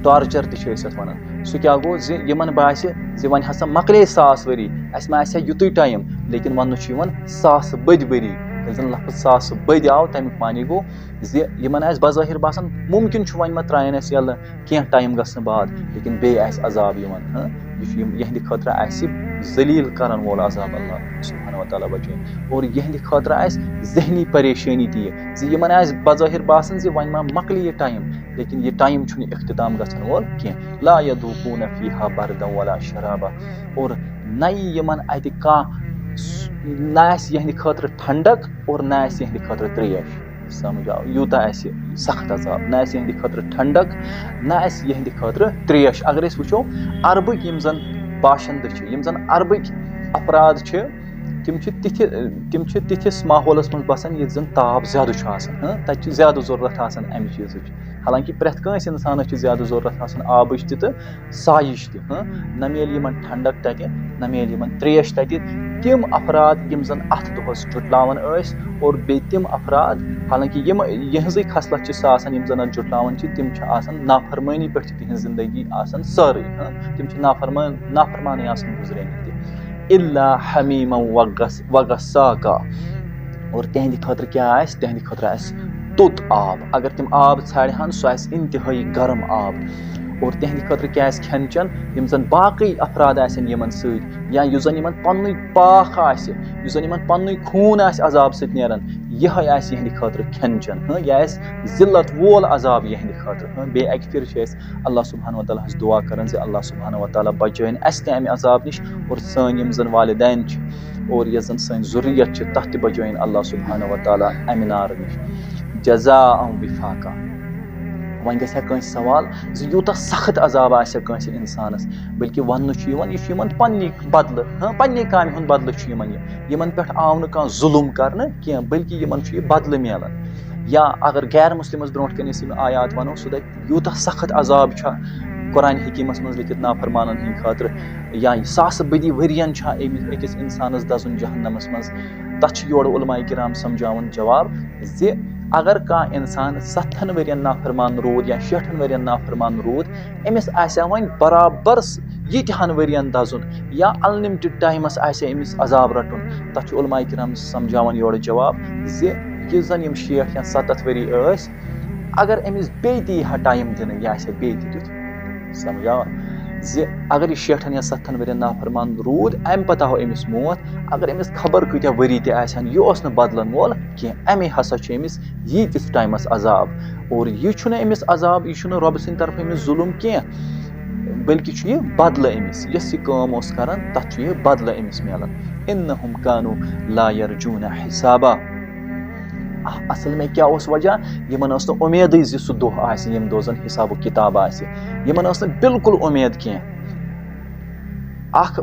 ٹارچر تہِ چھِ أسۍ اَتھ وَنان سُہ کیٛاہ گوٚو زِ یِمن باسہِ زِ وۄنۍ ہسا مۄکلے 1000 ؤری اَسہِ ما آسہِ ہا یُتُے ٹایم لیکن وَننہٕ چھُ یِوان 1000 بٔدۍ ؤری ییٚلہِ زن لفظ 1000 بٔدۍ آو تمیُک معنے گوٚو زِ یِمن آسہِ بظٲہِر باسان مُمکِن چھُ وۄنۍ ما ترٛایَن اَسہِ یَلہٕ کینٛہہ ٹایم گژھنہٕ بعد لیکن بیٚیہِ آسہِ عذاب یِوان یہِ چھُ یِہنٛدِ خٲطرٕ آسہِ ذلیٖل کرن وول عذاب اللہ سبحانہ وتعالیٰ بچٲیِن اور یِہنٛدِ خٲطرٕ آسہِ ذہنی پریشٲنی تہِ یہِ زِ یِمن آسہِ بظٲہِر باسان زِ وۄنۍ ما مۄکلہِ یہِ ٹایم لیکن یہِ ٹایم چھُنہٕ اختتام گژھن وول کینٛہہ لا یذوقون فیہا بردا ولا شرابا اور نہ یی یِمن اَتہِ کانٛہہ نہ آسہِ یِہنٛدِ خٲطرٕ ٹھنڈک اور نہ آسہِ یِہنٛدِ خٲطرٕ تریش سمجھ آو یوٗتاہ آسہِ سخت عذاب نہ آسہِ یِہنٛدِ خٲطرٕ ٹھنڈک نہ آسہِ یِہنٛدِ خٲطرٕ تریش اگر أسۍ وٕچھو عربٕکۍ یِم زن باشنٛدٕ چھِ یِم زن عربٕکۍ افراد چھِ تِم چھِ تِتھِس ماحولس منٛز بسان ییٚتہِ زن تاپھ زیادٕ چھُ آسان تتہِ چھِ زیادٕ ضروٗرت آسان امہِ چیٖزٕچ حالانکہِ پرٛٮ۪تھ کٲنٛسہِ اِنسانس چھِ زیادٕ ضروٗرت آسان آبٕچ تہِ تہٕ سایِش تہِ نہ میلہِ یِمن ٹھنڈک تتہِ نہ میلہِ یِمن تریش تتہِ تِم افراد یِم زن اتھ دۄہس جُٹلاوان ٲسۍ اور بیٚیہِ تِم افراد حالانکہِ یِم یِہنٛزٕے خصلت چھِ سۄ آسان یِم زن اتھ جُٹلاوان چھِ تِم چھِ آسان نافرمٲنی پٮ۪ٹھ چھِ تِہنٛز زندگی آسان سٲرٕے تِم چھِ نافرمانٕے آسان گُزریمٕتۍ تہِ اِلا حمیٖما وغساقا اور تِہنٛدِ خٲطرٕ کیٛاہ آسہِ تِہنٛدِ خٲطرٕ آسہِ توٚت آب اگر تِم آب ژھانٛڈہن سُہ آسہِ اِنتِہٲیی گرم آب اور تِہنٛدِ خٲطرٕ کیٛاہ آسہِ کھٮ۪ن چٮ۪ن یِم زن باقٕے افراد آسن یِمن سۭتۍ یا یُس زن یِمن پننُے پاکھ آسہِ یُس زن یِمن پننُے خوٗن آسہِ عذاب سۭتۍ نیران یِہے آسہِ یِہنٛدِ خٲطرٕ کھٮ۪ن چٮ۪ن یہِ آسہِ ذِلت وول عذاب یِہنٛدِ خٲطرٕ بیٚیہِ اکہِ پھِرِ چھِ أسۍ اللہ سبحانہ وتعالیٰ ہس دُعا کران زِ اللہ سبحانہ وتعالیٰ بچٲیِن اسہِ تہِ امہِ عذاب نِش اور سٲنۍ یِم زن والدین چھِ اور یۄس زن سٲنۍ ذُریت چھِ تتھ تہِ بچٲیِن اللہ سبحانہ وتعالیٰ امہِ نارٕ نِش جزاء وفاقا وۄنۍ گژھِ ہا کٲنٛسہِ سوال زِ یوٗتاہ سخت عذاب آسہِ ہا کٲنٛسہِ اِنسانس بٔلکہِ وننہٕ چھُ یِوان یہِ چھُ یِمن پننہِ بدلہٕ پننہِ کامہِ ہُنٛد بدلہٕ چھُ یِمن یہِ یِمن پٮ۪ٹھ آو نہٕ کانٛہہ ظُلُم کرنہٕ کینٛہہ بٔلکہِ یِمن چھُ یہِ بدلہٕ مِلان یا اگر غیر مُسلِمس برونٛٹھ کَنۍ أسۍ یِم آیات وَنو سُہ دَپہِ یوٗتاہ سخت عذاب چھا قرآنِ حکیٖمس منٛز لیکھِتھ نافرمانن ہٕنٛدِ خٲطرٕ یا 1000 بٔدی ؤرین چھا أکِس اِنسانس دزُن جہنمس منٛز تتھ چھِ یورٕ علماء کرام سمجھاوان جواب زِ اگر کانٛہہ اِنسان 7 ؤرین نافرمان روٗد یا 60 ؤرین نافرمان روٗد أمِس آسہِ ہا وۄنۍ برابر ییٖتہن ؤرین دزُن یا انلِمٹِڈ ٹایمس آسہِ ہا أمِس عذاب رٹُن تتھ چھُ علماء کرام سمجھاوان یورٕ جواب زِ یُس زن یِم 60 یا 70 ؤری ٲسۍ اگر أمِس بیٚیہِ تہِ یی ہا ٹایم دِنہٕ یہِ آسہِ ہا بیٚیہِ تہِ تیُتھ سمجھاوا زِ اگر یہِ 60 یا 70 ؤرین نافرمان روٗد امہِ پتہٕ آو أمِس موت اگر أمِس خبر کۭتیاہ ؤری تہِ آسہِ ہن یہِ اوس نہٕ بدلن وول کینٛہہ امے ہسا چھُ أمِس ییٖتِس ٹایمس عذاب اور یہِ چھُنہٕ أمِس عذاب یہِ چھُنہٕ رۄبہٕ سٕنٛدِ طرفہٕ أمِس ظُلُم کینٛہہ بٔلکہِ چھُ یہِ بدلہٕ أمِس یۄس یہِ کٲم اوس کران تتھ چھُ یہِ بدلہٕ أمِس مِلان اِنہُم کانوٗ لا یرجوٗنہ حِسابا اصل میں کیٛاہ اوس وجہ یِمن ٲس نہٕ اُمیدٕے زِ سُہ دۄہ آسہِ ییٚمہِ دۄہ زن حِسابُک کِتاب آسہِ یِمن ٲس نہٕ بِلکُل اُمید کینٛہہ اکھ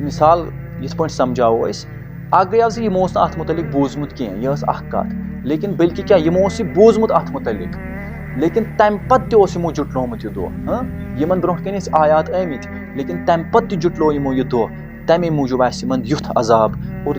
مِثال یِتھ پٲٹھۍ سمجھاوو أسۍ اکھ گٔیو زِ یِمو اوس نہٕ اتھ مُتعلِق بوٗزمُت کینٛہہ یہِ ٲس اکھ کتھ لیکن بٔلکہِ کیٛاہ یِمو اوس یہِ بوٗزمُت اتھ مُتعلِق لیکن تمہِ پتہٕ تہِ اوس یِمو جُٹلومُت یہِ دۄہ یِمن برونٛٹھ کَنۍ ٲسۍ آیات ٲمٕتۍ لیکن تمہِ پتہٕ تہِ جُٹلو یِمو یہِ دۄہ تمے موٗجوٗب آسہِ یِمن یُتھ عذاب اور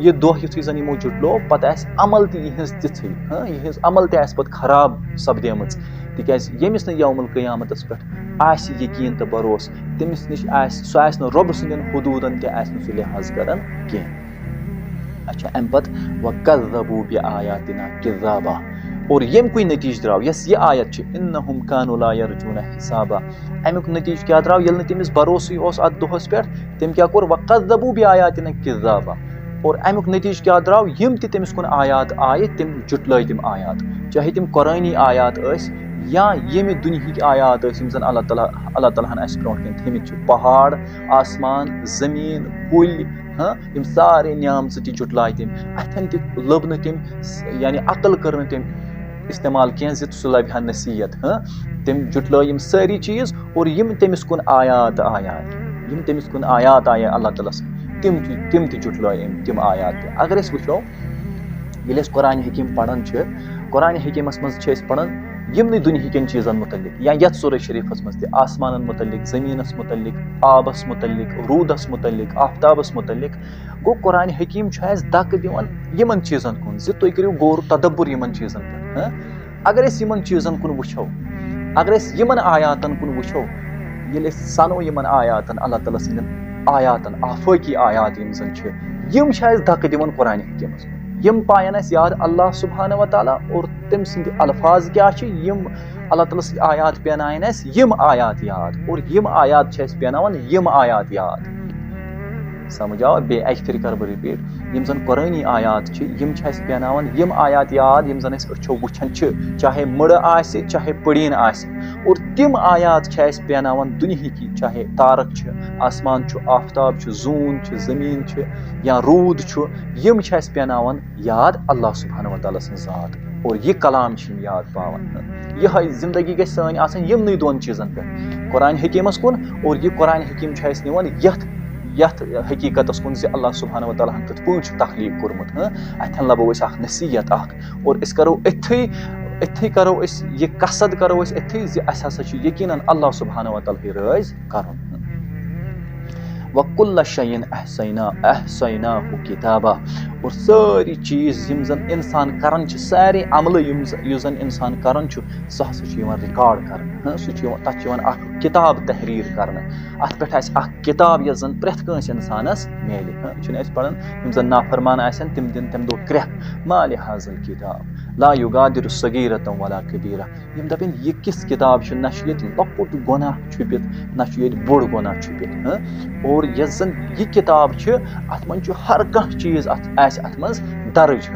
یہِ دۄہ یُتھُے زن یِمو جُٹلو پتہٕ آسہِ عمل تہِ یِہٕنٛز تِژھٕے یِہٕنٛز عمل تہِ آسہِ پتہٕ خراب سپدیمٕژ تِکیٛازِ ییٚمِس نہٕ یومُل قیامتس پٮ۪ٹھ آسہِ یقیٖن تہٕ بروسہٕ تٔمِس نِش آسہِ سُہ آسہِ نہٕ رۄبہٕ سٕنٛدٮ۪ن حدوٗدن تہِ آسہِ نہٕ سُہ لحاظ کران کینٛہہ اچھا امہِ پتہٕ وَکَذَّبوٗ بِآیاتِنَا کِذَّابًا اور ییٚمہِ کُے نٔتیٖجہٕ درٛاو یۄس یہِ آیت چھِ اِنَّہُم کانوٗ لا یرجوٗنہ حِسابا امیُک نٔتیٖجہٕ کیٛاہ درٛاو ییٚلہِ نہٕ تٔمِس بروسٕے اوس اتھ دۄہس پٮ۪ٹھ تٔمۍ کیٛاہ کوٚر وَکَذَّبوٗ بِآیاتِنَا کِذَّابًا اور امیُک نٔتیٖجہٕ کیٛاہ درٛاو یِم تہِ تٔمِس کُن آیات آیہِ تِم جُٹلٲے تِم آیات چاہے تِم قۄرٲنی آیات ٲسۍ یا ییٚمہِ دُنہِکۍ آیات ٲسۍ یِم زن اللہ تعالیٰ ہن اسہِ برونٛٹھ کَنۍ تھٲمٕتۍ چھِ پہاڑ آسمان زٔمیٖن کُلۍ یِم سارے نعمژٕ تہِ جُٹلایہِ تٔمۍ اَتھٮ۪ن تہِ لوٚب نہٕ تٔمۍ یعنی عقل کٔر نہٕ تٔمۍ اِستعمال کینٛہہ زِ سُہ لَبہِ ہا نصیٖحت تٔمۍ جُٹلٲے یِم سٲری چیٖز اور یِم تٔمِس کُن آیات آیے اللہ تعالیٰ سٕنٛدۍ تِم تہِ جُٹلٲے أمۍ تِم آیات تہِ. اگر أسۍ وٕچھو ییٚلہِ أسۍ قرآنِ حکیٖم پَران چھِ قرآنِ حکیٖمَس منٛز چھِ أسۍ پَران یِمنٕے دُنہِکٮ۪ن چیٖزَن مُتعلِق یا یَتھ سورہ شریٖفَس منٛز تہِ آسمانَن مُتعلِق زٔمیٖنَس مُتعلِق آبَس مُتعلِق روٗدَس مُتعلِق آفتابَس مُتعلِق گوٚو قرآنِ حکیٖم چھُ اَسہِ دَکہٕ دِوان یِمَن چیٖزَن کُن زِ تُہۍ کٔرِو غور تدبُر یِمَن چیٖزَن پٮ۪ٹھ. اگر أسۍ یِمَن چیٖزَن کُن وٕچھو اگر أسۍ یِمَن آیاتَن کُن وٕچھو ییٚلہِ أسۍ سَنو یِمَن آیاتَن اللہ تعالیٰ سٕنٛدٮ۪ن آیاتَن آفٲقی آیات یِم زَن چھِ یِم چھِ اَسہِ دَکہٕ دِوان قرآنِ حکیٖمَس کُن. یِم پایَن اَسہِ یاد اللہ سبحانہ و تعالیٰ اور تٔمۍ سٕنٛدِ الفاظ کیٛاہ چھِ یِم اللہ تعالیٰ سٕنٛدۍ آیات پیاناوَن اَسہِ یِم آیات یاد اور یِم آیات چھِ اَسہِ پیاناوان یِم آیات یاد. سمجھ آو؟ بیٚیہِ اَکہِ پھِرِ کَرٕ بہٕ رِپیٖٹ یِم زَن قرٲنی آیات چھِ یِم چھِ اَسہِ پیاناوان یِم آیات یاد یِم زَن أسۍ أچھو وٕچھان چھِ چاہے مٕڑٕ آسہِ چاہے پٔڑیٖن آسہِ اور تِم آیات چھِ اَسہِ پیاناوان دُنہِکی چاہے تارک چھِ آسمان چھُ آفتاب چھُ زوٗن چھُ زٔمیٖن چھُ یا روٗد چھُ یِم چھِ اَسہِ پیاناوان یاد اللہ سبحانہ و تعالیٰ سٕنٛز ذات اور یہِ کلام چھِ یِم یاد پاوان. یِہوٚے زندگی گژھِ سٲنۍ آسٕنۍ یِمنٕے دۄن چیٖزَن پٮ۪ٹھ قرآنِ حکیٖمَس کُن اور یہِ قرآنِ حکیٖم چھُ اَسہِ نِوان یَتھ حقیٖقتَس کُن زِ اللہ سبحانہ و تعالیٰ ہَن کِتھ پٲٹھۍ چھُ تخلیٖق کوٚرمُت. اَتھٮ۪ن لَبو أسۍ اَکھ نصیٖحت اَکھ اور أسۍ کَرو أتھی کَرو أسۍ یہِ قصد کَرو أسۍ أتھی زِ اَسہِ ہسا چھُ یقیٖناً اللہ سبحانہ و تعالیٰ ہٕے رٲضۍ کَرُن. وَکُلَّ شَیْءٍ احصَیناہُ کِتابًا اور سٲری چیٖز یِم زَن اِنسان کَران چھِ سارے عملہٕ یُس زَن اِنسان کَران چھُ سُہ ہسا چھُ یِوان رِکاڈ کَرنہٕ. سُہ چھُ یِوان تَتھ چھُ یِوان اَکھ کِتاب تحریٖر کَرنہٕ. اَتھ پٮ۪ٹھ آسہِ اَکھ کِتاب یۄس زَن پرٛٮ۪تھ کٲنٛسہِ اِنسانَس میلہِ. یہِ چھُنہٕ اَسہِ پَران یِم زَن نافرمان آسن تِم دِنۍ تَمہِ دۄہ کرٛٮ۪کھ ما لِحاظ الکِتاب لا یُغادِرُ صغیٖرَةً ولا کبیٖرَةً یِم دَپن یہِ کِژھ کِتاب چھِ نہ چھُ ییٚتہِ لۄکُٹ گۄناہ چھُپِتھ نہ چھُ ییٚتہِ بوٚڑ گۄناہ چھُپِتھ اور یۄس زَن یہِ کِتاب چھِ اَتھ منٛز چھُ ہر کانٛہہ چیٖز آسہِ اَتھ منٛز درٕج.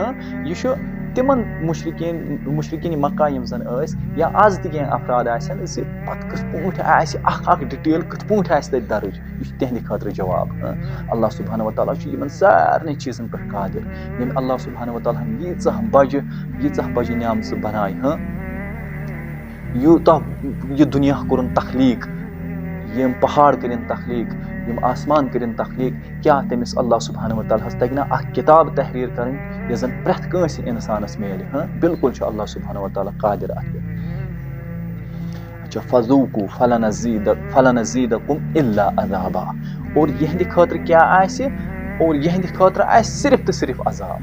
یہِ چھُ تِمن مُشرِکیٖن مکہ یِم زَن ٲسۍ یا آز تہِ کینٛہہ افراد آسن زِ پَتہٕ کِتھ پٲٹھۍ آسہِ اکھ ڈِٹیل کِتھ پٲٹھۍ آسہِ تَتہِ درٕج یہِ چھُ تِہنٛدِ خٲطرٕ جواب. اللہ سبحانہ و تعالیٰ چھُ یِمن سارنٕے چیٖزن پٮ۪ٹھ قادِر ییٚمہِ اللہ سبحانہ و تعالیٰ ہن ییٖژاہ بجہِ نعمژٕ بنایہِ یوٗتاہ یہِ دُنیا کوٚرُن تخلیٖق یِم پہاڑ کٔرِنۍ تخلیٖق یِم آسمان کٔرِنۍ تخلیٖق کیٛاہ تٔمِس اللہ سبحانہ و تعالیٰ ہس تگہِ نہ اکھ کِتاب تحریٖر کَرٕنۍ یۄس زن پرٛٮ۪تھ کٲنٛسہِ اِنسانس میلہِ. بِلکُل چھُ اللہ سبحانہ و تعالیٰ قادِر اَتھ پٮ۪ٹھ. اچھا فذوٗقوٗ فلنزیٖدکُم اِلا عذابا اور یِہنٛدِ خٲطرٕ کیٛاہ آسہِ اور یِہنٛدِ خٲطرٕ آسہِ صرف تہٕ صرف عذاب.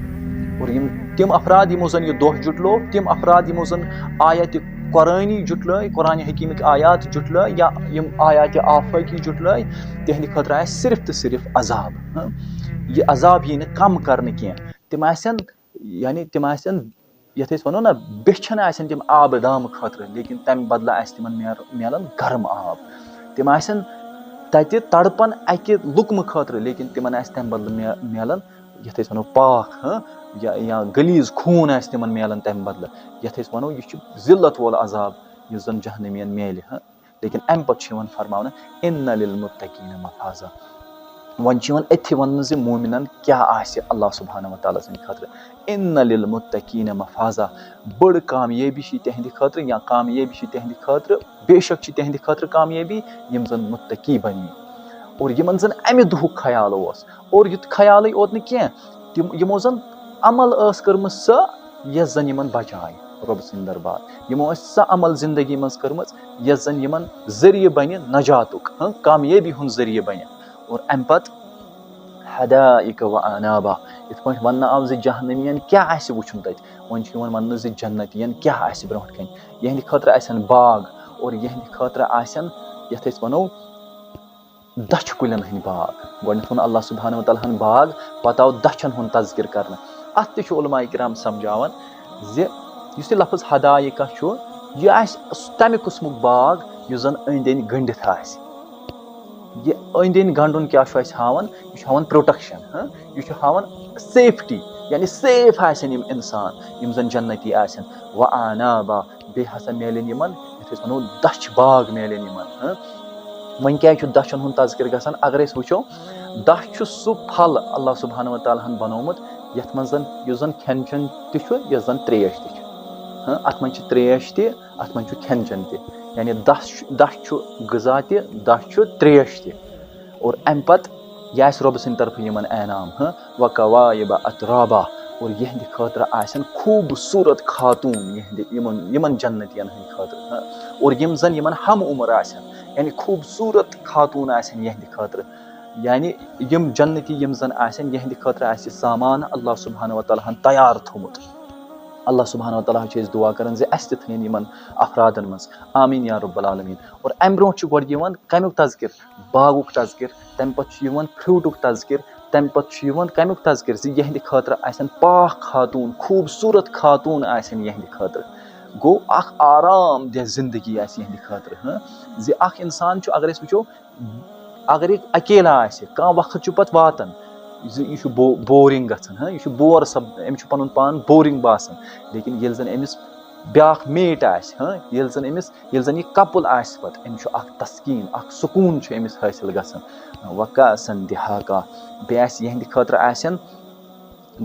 اور یِم تِم افراد یِمو زن یہِ دۄہ جُٹلو تِم افراد یِمو زن آیاتِ قرٲنی جُٹلٲے قرآنِ حکیٖمٕکۍ آیات جُٹلٲے یا یِم آیاتِ آفٲقی جُٹلٲے تِہنٛدِ خٲطرٕ آسہِ صرف تہٕ صرف عذاب. یہِ عذاب یی نہٕ کم کرنہٕ کینٛہہ تِم آسن یَتھ أسۍ وَنو نہ بیٚچھَن آسن تِم آبہٕ دامہٕ خٲطرٕ لیکِن تَمہِ بدلہٕ آسہِ تِمن میلان گرم آب. تِم آسن تَتہِ تڑپن اَکہِ لُکمہٕ خٲطرٕ لیکِن تِمن آسہِ تَمہِ بدلہٕ میلان یَتھ أسۍ وَنو پاکھ یا غلیٖظ خوٗن آسہِ تِمن میلان تَمہِ بدلہٕ یَتھ أسۍ وَنو یہِ چھُ ذِلت وول عذاب یُس زن جہنَمین میلہِ. لیکِن اَمہِ پتہٕ چھُ یِوان فرماونہٕ اِنَّ لِلمُتَّقیٖنَ مَفازًا. وۄنۍ چھُ یِوان أتھی وَننہٕ زِ مومِنن کیٛاہ آسہِ اللہ سبحانہ و تعالیٰ سٕنٛدِ خٲطرٕ. اِنَّ لِلمُتَّقیٖنَ مَفازًا بٔڑ کامیٲبی چھِ تِہنٛدِ خٲطرٕ یا کامیٲبی چھِ تِہنٛدِ خٲطرٕ بے شک چھِ تِہنٛدِ خٲطرٕ کامیٲبی یِم زن مُتقی بنی اور یِمن زن اَمہِ دُہُک خیال اوس اور یُتھ خیالٕے یوت نہٕ کینٛہہ یِمو زن عمل ٲس کٔرمٕژ سۄ یۄس زن یِمن بچاے رۄبہٕ سٕنٛدِ دربار. یِمو ٲسۍ سۄ عمل زندگی منٛز کٔرمٕژ یۄس زن یِمن ذٔریعہٕ بنہِ نجاتُک کامیٲبی ہُنٛد ذٔریعہٕ بنہِ. اور اَمہِ پتہٕ حدائق و عنابا یِتھ پٲٹھۍ وننہٕ آو زِ جہنمین کیٛاہ آسہِ وٕچھُن تَتہِ وۄنۍ چھُ یِوان وننہٕ زِ جنتین کیٛاہ آسہِ برونٛٹھ کَنۍ. یِہنٛدِ خٲطرٕ آسن باغ اور یِہنٛدِ خٲطرٕ آسن یَتھ أسۍ وَنو دَچھِ کُلٮ۪ن ہٕنٛدۍ باغ. گۄڈٕنیتھ ووٚن اللہ سبحانہ و تعالیٰ ہن باغ پتہٕ آو دَچھن ہُنٛد تذکِر کرنہٕ. اَتھ تہِ چھُ علماء کرام سمجھاوان زِ یُس یہِ لفظ حدائقہ چھُ یہِ آسہِ تَمہِ قٕسمُک باغ یُس زن أنٛدۍ أنٛدۍ گٔنڈِتھ آسہِ. یہِ أنٛدۍ أنٛدۍ گنٛڈُن کیٛاہ چھُ اَسہِ ہاوان یہِ چھُ ہاوان پروٹیکشن یہِ چھُ ہاوان سیفٹی یعنی سیف آسن یِم اِنسان یِم زن جنتی آسن. و عنابا بیٚیہِ ہسا میلن یِمن یَتھ أسۍ وَنو دَچھِ باغ میلن یِمن वहीं क्या दशन हूं तज़किर गसान अगर वो दह सह फल अल्लाह सुब्हानहु व तआला हन बनोमुत यथ मन युस जन खेन चेन तुस जन त्रेश अत मन त्रेश अत मन खेन चेन यानी दह गजा दह त्रेश और अम पत यह रब सद तरफ यमन एनाम वकवाइब अतराबा और यहंद खतर आसन खूबसूरत खातून यमन जन्नतियन हंद खतर और यम जन यमन हम उम्र आसन यानी खूबसूरत खातून आसन यहंद खतर यानी यम जन्नती यम जन आसन यहंद खतर आसि सामान अल्लाह सुब्हानहु व तआला हन तैयार थोमुत अल्लाह सुब्हानहु व तआला छ दुआ करन जे अस थन यमन अफरादन मज आमीन या रब्बल आलमीन। और अम ब्रोह गोड यवन कमुक तज़किर बागुक तज़किर तम पत फ्रूटुक तज़किर तम पत कमुक तज़किर जे यहंद खतर आसन पाक खातून खूबसूरत खातून आसन यहंद खतर गो अख आराम दह जिंदगी आसि यहंद खतर जे अख इंसान अगर अस वुचो अगर यह अकेला आसि कह वक्त पत वातन यह बोरिंग गछन यह बोर सब अमिस पन पान बोरिंग बासन लेकिन ये जन अमिस ब्याख मेट आसि जन यह कपुल आसि पत अमिस तस्कीन सुकून अमिस हासिल गछन वकासन दिहाका बे यहंद खतर आसन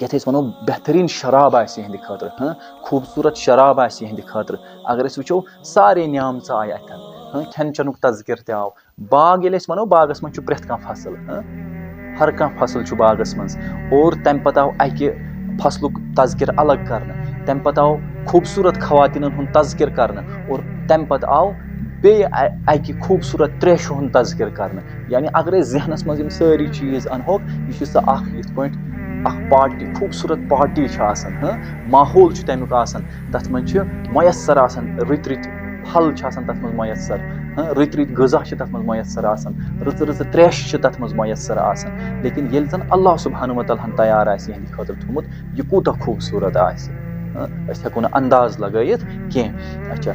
यथ वनो बेहतरीन शराब आसि यहंद खतर खूबसूरत शराब आसि यहंद खतर अगर अस वुचो सारे न्यामच आय अथन खेन चनुक तज़किर ते आव बाग ये वनो बागस मं प्रेथ कह फसल हर कह फसल बागस मं और तम पत आव अकि फसलुक तज़किर अलग करना तम पत आव खूबसूरत खवातीनन हुंद तज़किर करना और तम पत आव बे अकि खूबसूरत त्रेश हुंद तज़किर करना यानी अगर जहनस मं सारी चीज़ अनहोक यह सह यथ पार्टी पार्टी खूबसूरत पार्टी माहौल तमिक तथ मन मयसर रुत रुत फल तथ मं मयसर रुत रुत गजा तथ मं मयसर रच रच त्रेश तथ मं मयसर लेकिन ये जन अल्लाह सुब्हानहु व तआला तैयार यहंद खतर थोमुत यह कूत खूबसूरत हेको न अंदाज लगत कह अच्छा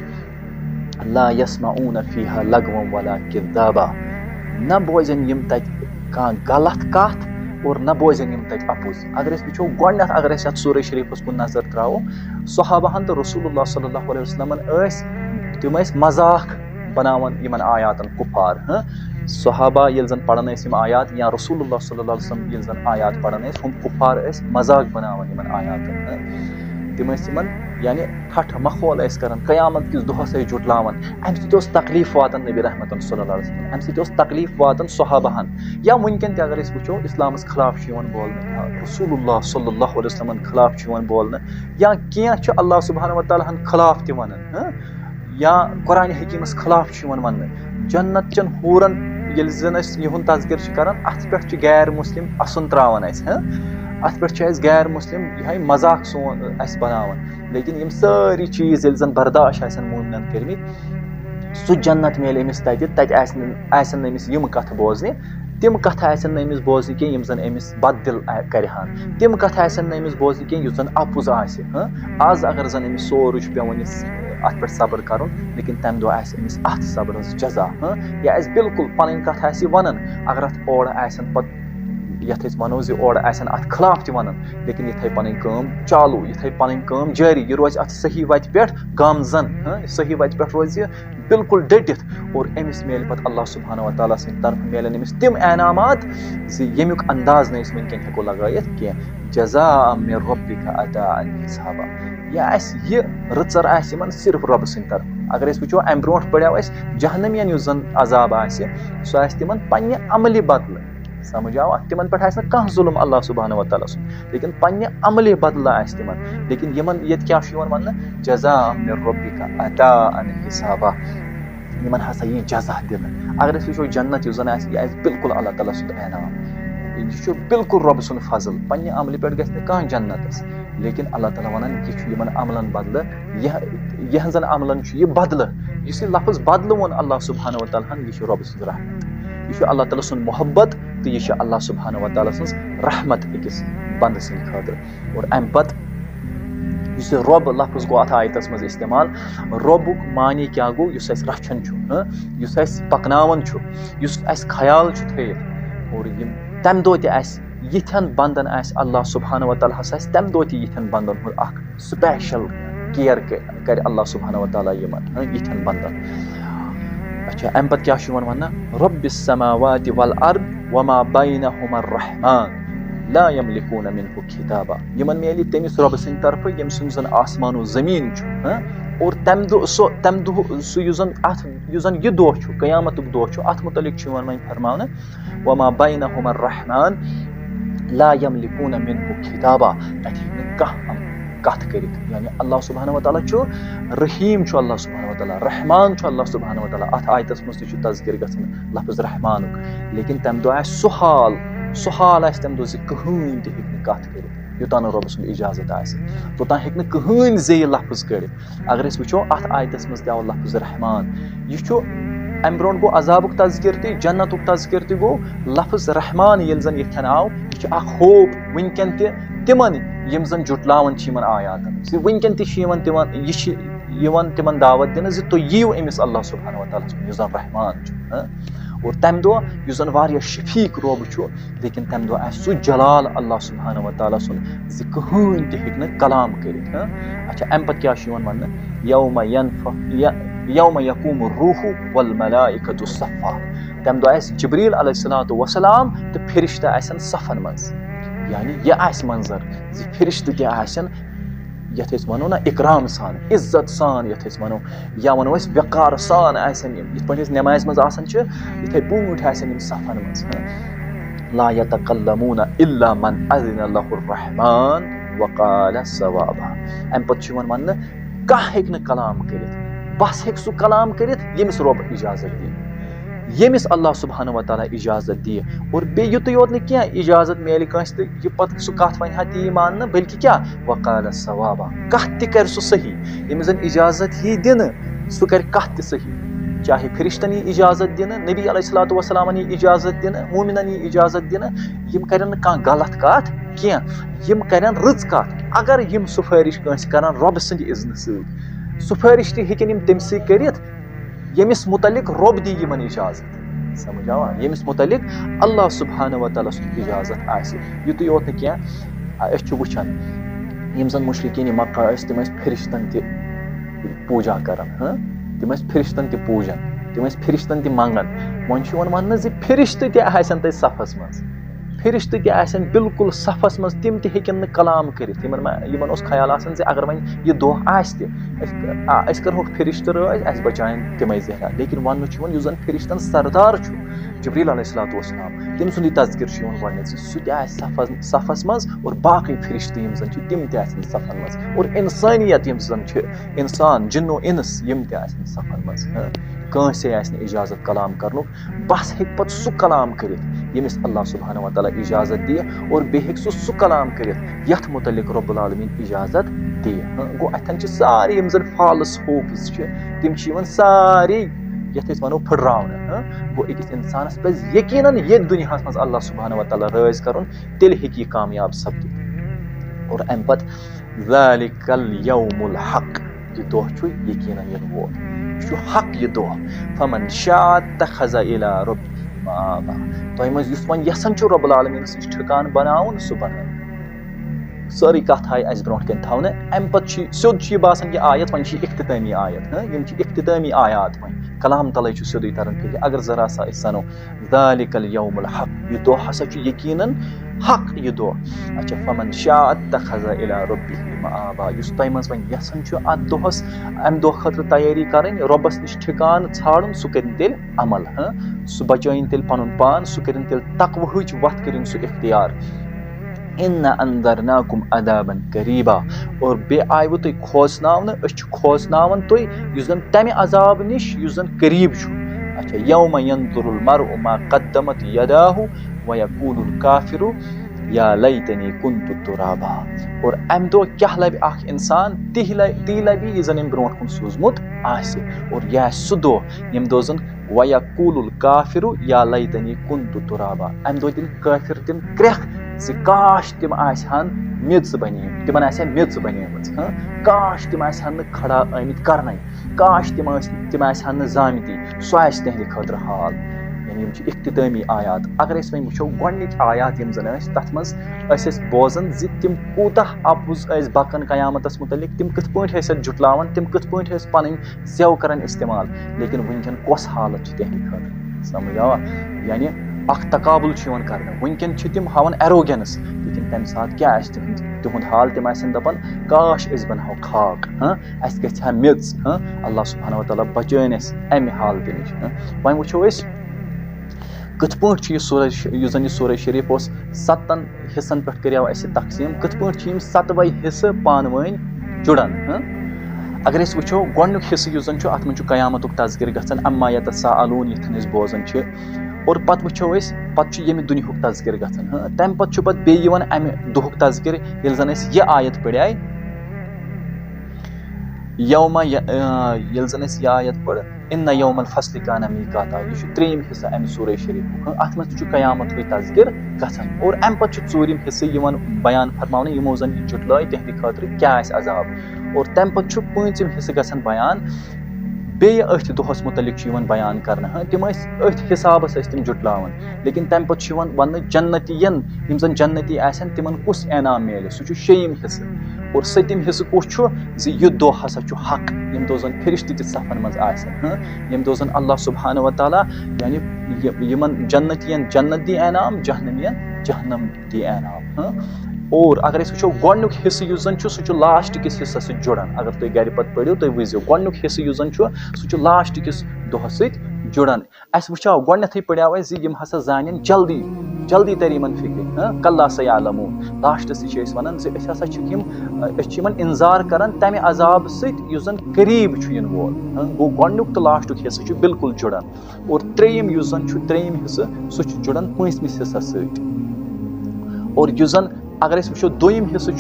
ला यस्माऊन फीहा लगवन वला किज़्ज़ाबा न बोजन यम तत कह गलत कथ और न बोजन यम तत अपुज अगर अस वो गोडनथ अगर अस सूरह शरीफस कुन नजर त्रावो सहाबाहन तो रसूलुल्लाह सल्लल्लाहु अलैहि वसल्लम तिम मजाक बनावन यमन आयातन कुफार सहाबा ये जन पढ़न यम आयात या रसूलुल्लाह सल्लल्लाहु अलैहि वसल्लम ये जन आयात पढ़न हम कुफार मजाक बनावन यमन आयातन तिम यानी ठठ मखौल कर कयामत किस दोहस जुटलावन अम सत तकलीफ वातन नबी रहमत सल्लल्लाहु अलैहि वसल्लम अम सत तकलीफ वातन सहाबाहन या वनकन अगर वो इस्लामस खिलाफ बोलन या रसूलुल्लाह सल्लल्लाहु अलैहि वसल्लम खिलाफ बोलन या कह अल्लाह सुब्हानहु व तआला हन खिलाफ त वन या कुरान हकीमस खिलाफ वन जन्नत चन हूरन ये जन यहुंद तज़किर कर अत पे गैर मुस्लिम असन त्रावन अत पे गैर मुस्लिम यह मजाक सोन बनावन लेकिन यम सारी चीज़ ये जन बर्दाश्त मोमिनन कर्मित सह जन्नत मेल अमिस तन अमिस यम कथ बोजने तिम कथ अमिस बोजने कह यम जन अमिस बददिल करहान तिम कथ अमिस बोजने कह युस जन अपुज आज अगर जन अमिस सोर पेवन अत पे सब्र कर लेकिन तम दो अमिस अत सब्र जजा या बिल्कुल पन कथ वन अगर अत ओर पत यथ वनो जो ओर अत खिलाफ वन लेकिन ये पन चालू ये पन जारी यह रोज अत सही वत पे गामजन सही वत पे रोज बिल्कुल डटित और अमिस मेल पत अल्लाह सुब्हानहु व तआला सद तरफ मेलन अमिस तिम एनामात यमुक अंदाज न वनकन हेको लगायत कह जज़ा मिन रब्बिका अताअन हिसाबा यह रचर सिर्फ रब सद तरफ अगर वो अम ब्रोह पढ़ो जहन्नमियन युस जन अजाब सह तिमन पन्ने अमलि बदल समझ आव तिमन पे कह जुल्म अल्लाह सुब्हानहु व तआला लेकिन पन्ने अमले बदल तिमन लेकिन यमन ये क्या वन जज़ा मिन रब्बिका अताअन हिसाबा यमन हसा यह जज़ा दिन अगर वो जन्नत युस जन बिल्कुल अल्लाह ताला सुद एनाम यह बिल्कुल रब सुन फजल पन्ने अमल पे गि कह जन्नतस लेकिन अल्लाह ताला वन यह अमलन बदल यह जन अमलन यह बदल इस लफ्ज बदल वो अल्लाह सुब्हानहु व तआला यह रब सुद रहमत यह अल्लाह ताला सुन मोहब्बत तो यह अल्लाह सुब्हानहु व तआला सज रहमत अकिस बंद सद खतर और अम पत रब लफ्ज गो अत आयतस मज इस्तेमाल रबुक मानी क्या गो रचन पकनावन ख्याल थत और तम दो यिथन बंदन अल्लाह सुब्हानहु व तआला तम दो यिथन बंदन स्पेशल केयर कर अल्लाह सुब्हानहु व तआला यिथन बंदन اچھا اَمہِ پَتہٕ کیٛاہ چھُ یِوان وَننہٕ رۄبِ السماوات والارض وما بینہما الرحمان لا یملکون منہ خطابا یِمن میلہِ تٔمِس رۄبہٕ سٕنٛدِ طرفہٕ ییٚمہِ سُنٛد زن آسمان و زٔمیٖن چھُ اور تَمہِ دۄہ سُہ یُس زن یہِ دۄہ چھُ قیامتُک دۄہ چھُ اَتھ مُتعلِق چھُ یِوان وۄنۍ فرماونہٕ وما بینہما الرحمان لا یملکون منہ خطابا تَتہِ ہیٚکہِ نہٕ کانٛہہ کتھ کٔرِتھ یعنی اللہ سبحانہ وتعالیٰ چھُ رحیٖم چھُ اللہ سبحانہ وتعالیٰ رحمان چھُ اللہ سبحانہ وتعالیٰ اَتھ آیتس منٛز تہِ چھُ تذکِر گژھان لفظ رحمانُک لیکن تَمہِ دۄہ آسہِ سُہ حال آسہِ تَمہِ دۄہ زِ کٕہٕنۍ تہِ ہیٚکہِ نہٕ کتھ کٔرِتھ یوٚتانۍ نہٕ رۄبہٕ سُنٛد اِجازت آسہِ توٚتانۍ ہیٚکہِ نہٕ کٕہٕنۍ زیٚیہِ لفظ کٔڑِتھ اگر أسۍ وٕچھو اَتھ آیتس منٛز تہِ آو لفظ رحمان یہِ چھُ اَمہِ برونٛٹھ گوٚو عذابُک تذکِر تہِ جنتُک تذکِر تہِ گوٚو لفظ رحمان ییٚلہِ زن یِتھٮ۪ن آو یہِ چھُ اکھ ہوپ وٕنکٮ۪ن تہِ تِمن یِم زن جُٹلاوان چھِ یِمن آیاتن زِ وٕنکٮ۪ن تہِ چھِ یِوان تِمن دعوت دِنہٕ زِ تُہۍ یِیِو أمِس اللہ سبحانہ وتعالیٰ ہس یُس زن رحمان چھُ اور تَمہِ دۄہ یُس زن واریاہ شفیٖق رۄب چھُ لیکن تَمہِ دۄہ آسہِ سُہ جلال اللہ سبحانہ وتعالیٰ سُنٛد زِ کٕہٕنۍ تہِ ہیٚکہِ نہٕ کلام کٔرِتھ اچھا اَمہِ پتہٕ کیٛاہ چھُ یِوان وننہٕ یوم یقوم الروح والملائکۃ صفا تَمہِ دۄہ آسہِ جبریٖل علیہ الصلوۃ والسلام تہٕ فرشتہٕ آسن صفن منٛز یعنی یہِ آسہِ منظر زِ فرشتہٕ تہِ آسن یتھ أسۍ وَنو نہ اِکرام سان عزت سان یتھ أسۍ وَنو یا وَنو أسۍ وقار سان آسن یِم یِتھ پٲٹھۍ أسۍ نٮ۪مازِ منٛز آسان چھِ یِتھے پٲٹھۍ آسن یِم صفن منٛز لا یتکلمون الا من اذن له الرحمان وقال صوابا اَمہِ پتہٕ چھُ یِوان وَننہٕ کانٛہہ ہیٚکہِ نہٕ کلام کٔرِتھ بس ہیٚکہِ سُہ کلام کٔرِتھ ییٚمِس رۄب اِجازت دِیہِ ییٚمِس اللہ سبحانہ وتعالیٰ اِجازت دِیہِ اور بیٚیہِ یُتُے یوت نہٕ کینٛہہ اِجازت میلہِ کٲنٛسہِ تہٕ یہِ پتہٕ سُہ کتھ وَنہِ ہا تی یی ماننہٕ بٔلکہِ کیٛاہ وقال صوابا کتھ تہِ کرِ سُہ صحیح ییٚمِس زن اِجازت یی دِنہٕ سُہ کرِ کتھ تہِ صحیح چاہے فرشتن یی اِجازت دِنہٕ نبی علیہ الصلوۃ والسلامن یی اِجازت دِنہٕ مومِنن یی اِجازت دِنہٕ یِم کرن نہٕ کانٛہہ غلط کتھ کینٛہہ یِم کرن رٕژ کتھ اگر یِم سُفٲرِش کٲنٛسہِ کرن رۄبہٕ سٕنٛدِ اِذنہٕ سۭتۍ سُفٲرِش تہِ ہیٚکن یِم تٔمسٕے کٔرِتھ ییٚمِس مُتعلِق رۄب دی یِمن اِجازت سمجھ آوا ییٚمِس مُتعلِق اللہ سبحانہ وتعالیٰ سُنٛد اِجازت آسہِ یُتُے یوت نہٕ کینٛہہ أسۍ چھِ وٕچھان یِم زن مُشرِکیٖن مکہ ٲسۍ تِم ٲسۍ فرشتن تہِ پوٗجا کران تِم ٲسۍ فرشتن تہِ پوٗجان تِم ٲسۍ فرشتن تہِ منٛگان وۄنۍ چھُ یِوان وننہٕ زِ فرشتہٕ تہِ آسن تتہِ صفس منٛز فرشتہٕ تہِ آسن بالکُل صفس منٛز تِم تہِ ہیٚکن نہٕ کلام کٔرِتھ یِمن اوس خیال آسان زِ اگر وۄنۍ یہِ دۄہ آسہِ تہِ أسۍ کرہوکھ فرشتہٕ رٲضۍ اَسہِ بچاین تِمے زہرا لیکن وَننہٕ چھُ یِوان یُس زن فرشتن سردار چھُ جبریٖل علیہ الصلوۃ والسلام تٔمۍ سُنٛدُے تذکِر چھُ یِوان گۄڈٕنیتھ سُہ تہِ آسہِ صفس منٛز اور باقٕے فرشتہٕ یِم زن چھِ تِم تہِ آسن صفن منٛز اور اِنسٲنیت یِم زن چھِ اِنسان جِنو اِنس یِم تہِ آسن صفن منٛز کٲنٛسے آسہِ نہٕ اِجازت کلام کرنُک بس ہیٚکہِ پتہٕ سُہ کلام کٔرِتھ ییٚمِس اللہ سبحانہ وتعالیٰ اِجازت دِیہِ اور بیٚیہِ ہیٚکہِ سُہ کلام کٔرِتھ یتھ مُتعلِق رۄب العالمیٖن اِجازت دِیہِ گوٚو اتھٮ۪ن چھِ سارے یِم زن فالٕس ہوپٕس چھِ تِم چھِ یِوان سارے یتھ أسۍ ونو پھٕٹراونہٕ گوٚو أکِس اِنسانس پزِ یقیٖنن ییٚتھۍ دُنیاہس منٛز اللہ سبحانہ وتعالیٰ رٲضۍ کرُن تیٚلہِ ہیٚکہِ یہِ کامیاب سپدِتھ اور امہِ پتہٕ ذالِکَ الیوم الحق یہِ دۄہ چھُ یقیٖنن یِنہٕ وول یہِ چھُ حق یہِ دۄہ فمن شاء اتخذ الى ربه مآبا تۄہہِ منٛز یُس وۄنۍ یژھان چھُ رۄب العالمیٖنس نِش ٹھِکانہٕ بناوُن سُہ بنٲوِن سٲرٕے کتھ آیہِ اسہِ برونٛٹھ کَنۍ تھاونہٕ امہِ پتہٕ چھُ سیوٚد چھُ یہِ باسان یہِ آیت وۄنۍ چھِ یہِ اختتٲمی آیت یِم چھِ اختتٲمی آیات وۄنۍ کلام تلے چھُ سیوٚدُے تران فِکرِ اگر ذرا سا أسۍ سنو ذالِکَ الیوم الحق یہِ دۄہ ہسا چھُ یقیٖنن حق یہِ دۄہ اچھا فمن شاء اتخذ الى ربه مآبا یُس تۄہہِ منٛز وۄنۍ یژھان چھُ اتھ دۄہس امہِ دۄہ خٲطرٕ تیٲری کرٕنۍ رۄبس نِش ٹھِکانہٕ ژھانڈُن سُہ کٔرِنۍ تیٚلہِ عمل سُہ بچٲیِن تیٚلہِ پنُن پان سُہ کٔرِنۍ تیٚلہِ تقوہٕچ وتھ کٔرِنۍ سُہ اختیار اِنَّا اَنذَرناکُم عذابًا قریٖبا اور بیٚیہِ آیوٕ تُہۍ کھوژناونہٕ أسۍ چھِ کھوژناوان تُہۍ یُس زن تمہِ عذاب نِش یُس زن قریٖب چھُ اچھا یومَ ینظُرُ المرءُ ما قدمت یداہُ ویقوٗلُ الکافِرُ یا لیتنی کُنتُ تُرابا اور امہِ دۄہ کیٛاہ لبہِ اکھ اِنسان تی لبہِ یہِ زن أمۍ برونٛٹھ کُن سوٗزمُت آسہِ اور یہِ آسہِ سُہ دۄہ ییٚمہِ دۄہ زن ویقوٗلُ الکافِرُ یا لیتنی کُنتُ تُرابا امہِ دۄہ دِنۍ کٲفِر دِنۍ کرٛٮ۪کھ زِ کاش تِم آسہِ ہن میٚژ بنیمٕتۍ تِمن آسہِ ہا میٚژ بنیمٕژ کاش تِم آسہِ ہن نہٕ کھڑا آمٕتۍ کرنے کاش تِم آسہِ ہن نہٕ زامتی سُہ آسہِ تِہنٛدِ خٲطرٕ حال یعنی यम छ इख्तितामी आयात अगर अस वह वुचो गोडनिच आयात यम जन तथ मज अस बोजन जि तिम कूता अपुज बकन कयामतस मुतलिक तिम कथ पठ जुटलावन तिम कथ पठ पन सेव करन इस्तेमाल लेकिन वनकन कस हालत छ तिहंद खतर समझ आवा यानी अख तकाबुल कर वनकन तिम हावन एरोगेंस लेकिन तम साथ क्या तिहुंद हाल तिम दपान काश अस बनहो खाक अस गहा मेच अल्लाह सुब्हानहु व तआला बचाइन अस अमि हाल नश वह वुचो अस कथ पठ यह सूरह शरीफ 7 हिस्सन पे करो अस तकसीम कथ पठ 7 हिस्से पान वन जुड़ान अगर अस वुचो गोडनुक हिस्से युस जन अत मन कयामतुक तज़किर गछन अम्मा यतसाअलून यथन अस बोजन और पत वुचो अस पत यमि दुनियुक तज़किर गछन तम पत बे यिवन अमि दुहुक तज़किर येल जन अस यह आयत पढ़ाय यौमा येल जन अस यह आयत पढ़ इन्ना यौमल फस्ल काना मीकाता यह त्रेम हिस्सा अमि सूरह शरीफ अत मन कयामत तज़किर गछन और अम पत चूरिम हिस्से यिवन बयान फरमावन यमो जन जुटलाय तिहंद खातिर क्या अजाब और तम पत पांचम हिस्से गछन बयान बे अथ दोहस मुतलिक बयान करना तिम अथ हिसाबस तिम जुटलावन लेकिन तम पे वन जन्नतियन यम जन जन्नती आसन तिमन कुस इनाम मिले सह शेयम हिस्से और सतम हिस्से कुस यह दो हसा हक यम दो जन फरिश्त त सफन मज आसन यम दो जन अल्लाह सुब्हानहु व तआला यानी यमन जन्नतियन जन्नत दी इनाम जहन्नमियन जहन्नम दी इनाम और अगर वो गोडनुक हिस्से युस जन सह लास्ट किस हिस्सा सह जुड़ान अगर तुम गर पे पढ़ो तुम वो गोडनुक हिस्से युस जन सह लास्ट किस दोहस सत जुड़ान अस वो गोडनथै पढ़ाव यम हसा जान जल्दी जल्दी तर यमन फिक्र कल्ला सयालमून लास्टस वन हसा इंजार करान तमि अजाब सत करीब इन वोल गो गोडनुक तो लास्टुक हिस्से बिल्कुल जुड़ान और त्रेयम युस जन त्रेयम हिस्से सह जुड़ान पांचमिस हिस्सा सत और युस जन अगर वो दोयम हिस्से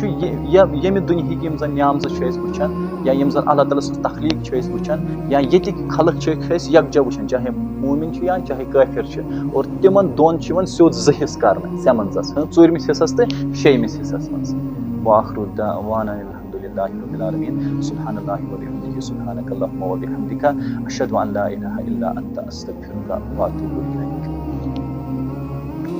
यमि दुनिया यम जन न्यामत वुचान या यम जन अल्लाह ताला सज तखलीक वुचान या ये खलक यकजा वुचान चाहे मोमिन या चाहे काफिर और तिमन दोन स्योद ज हिस्स कर सेमंजस चूरमिस हिस्सस तो शेयमिस हिस्सस मज वाखिरु दावाना अल्हम्दुलिल्लाहि रब्बिल आलमीन सुब्हानल्लाहि व बिहम्दिहि सुब्हानकल्लाहुम्मा व बिहम्दिका अशहदु अन ला इलाहा इल्ला अंता अस्तगफिरुका व अतूबु इलैक।